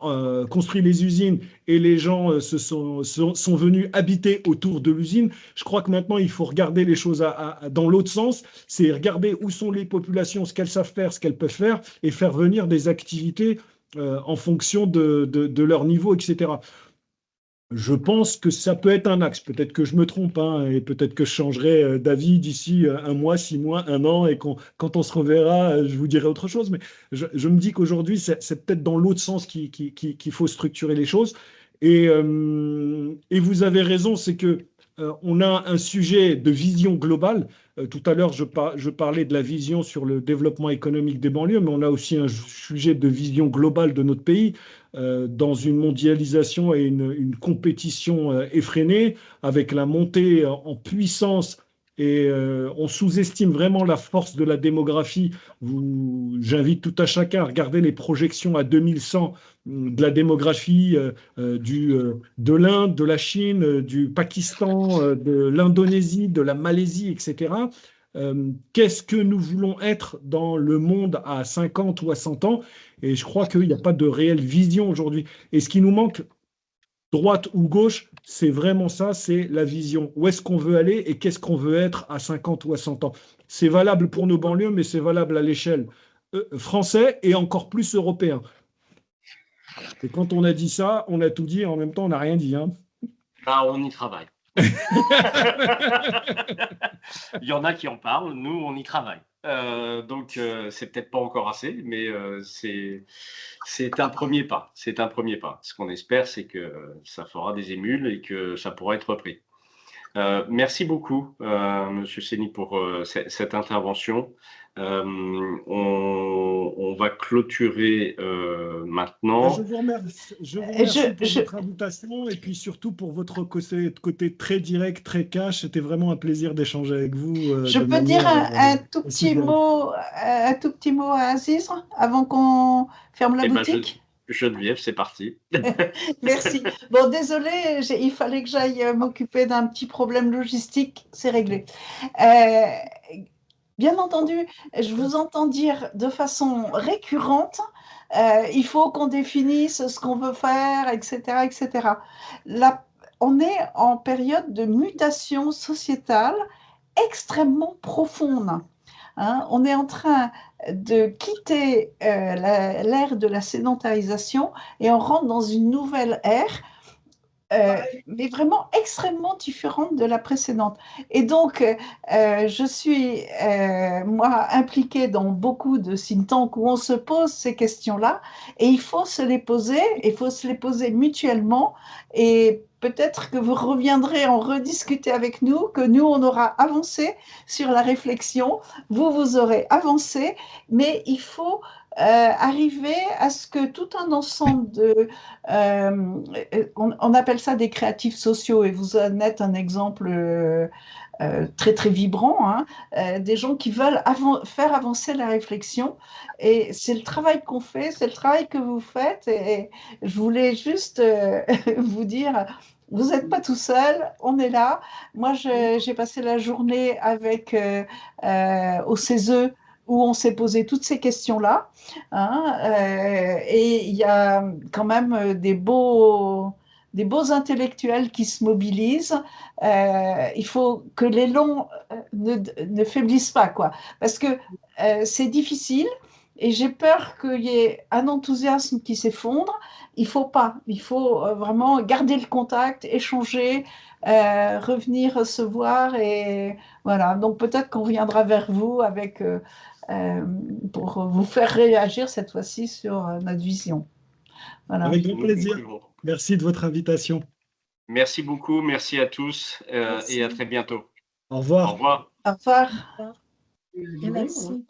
construit les usines et les gens sont venus habiter autour de l'usine. Je crois que maintenant, il faut regarder les choses dans l'autre sens, c'est regarder où sont les populations, ce qu'elles savent faire, ce qu'elles peuvent faire, et faire venir des activités en fonction de leur niveau, etc. Je pense que ça peut être un axe. Peut-être que je me trompe, hein, et peut-être que je changerai d'avis d'ici un mois, 6 mois, un an, et quand on se reverra, je vous dirai autre chose. Mais je me dis qu'aujourd'hui, c'est peut-être dans l'autre sens qu'il faut structurer les choses. Et vous avez raison, c'est que on a un sujet de vision globale. Tout à l'heure, je parlais de la vision sur le développement économique des banlieues, mais on a aussi un sujet de vision globale de notre pays, dans une mondialisation et une compétition effrénée, avec la montée en puissance Et on sous-estime vraiment la force de la démographie. J'invite tout à chacun à regarder les projections à 2100 de la démographie de l'Inde, de la Chine, du Pakistan, de l'Indonésie, de la Malaisie, etc. Qu'est-ce que nous voulons être dans le monde à 50 ou à 100 ans? Et je crois qu'il n'y a pas de réelle vision aujourd'hui. Et ce qui nous manque, droite ou gauche, c'est vraiment ça, c'est la vision. Où est-ce qu'on veut aller et qu'est-ce qu'on veut être à 50 ou à 100 ans? C'est valable pour nos banlieues, mais c'est valable à l'échelle française et encore plus européen. Et quand on a dit ça, on a tout dit et en même temps, on n'a rien dit. Hein. Ah, on y travaille. Il y en a qui en parlent, nous, on y travaille. Donc, c'est peut-être pas encore assez, mais c'est un premier pas. C'est un premier pas. Ce qu'on espère, c'est que ça fera des émules et que ça pourra être repris. Merci beaucoup, Monsieur Séni, pour cette intervention. On va clôturer maintenant. Je vous remercie pour votre invitation et puis surtout pour votre côté très direct, très cash. C'était vraiment un plaisir d'échanger avec vous. Je peux dire un tout petit mot à Aziz avant qu'on ferme la boutique? Geneviève, c'est parti. Merci. Bon, désolé, il fallait que j'aille m'occuper d'un petit problème logistique, c'est réglé. Bien entendu, je vous entends dire de façon récurrente, il faut qu'on définisse ce qu'on veut faire, etc., etc. Là, on est en période de mutation sociétale extrêmement profonde. Hein, on est en train de quitter l'ère de la sédentarisation et on rentre dans une nouvelle ère, mais vraiment extrêmement différente de la précédente. Et donc, je suis, moi, impliquée dans beaucoup de think tanks où on se pose ces questions-là et il faut se les poser, il faut se les poser mutuellement et peut-être que vous reviendrez en rediscuter avec nous, que nous, on aura avancé sur la réflexion, vous aurez avancé, mais il faut arriver à ce que tout un ensemble de... on appelle ça des créatifs sociaux, et vous en êtes un exemple très, très vibrant, hein, des gens qui veulent faire avancer la réflexion. Et c'est le travail qu'on fait, c'est le travail que vous faites. Et je voulais juste vous dire... Vous n'êtes pas tout seul, on est là. Moi, j'ai passé la journée avec au CESE où on s'est posé toutes ces questions-là. Hein, et il y a quand même des beaux intellectuels qui se mobilisent. Il faut que l'élan ne faiblisse pas, quoi. Parce que c'est difficile. Et j'ai peur qu'il y ait un enthousiasme qui s'effondre. Il faut pas. Il faut vraiment garder le contact, échanger, revenir se voir. Et voilà. Donc peut-être qu'on reviendra vers vous avec, pour vous faire réagir cette fois-ci sur notre vision. Voilà. Avec grand plaisir. Merci de votre invitation. Merci beaucoup. Merci à tous et à très bientôt. Au revoir. Au revoir. Au revoir. Et merci.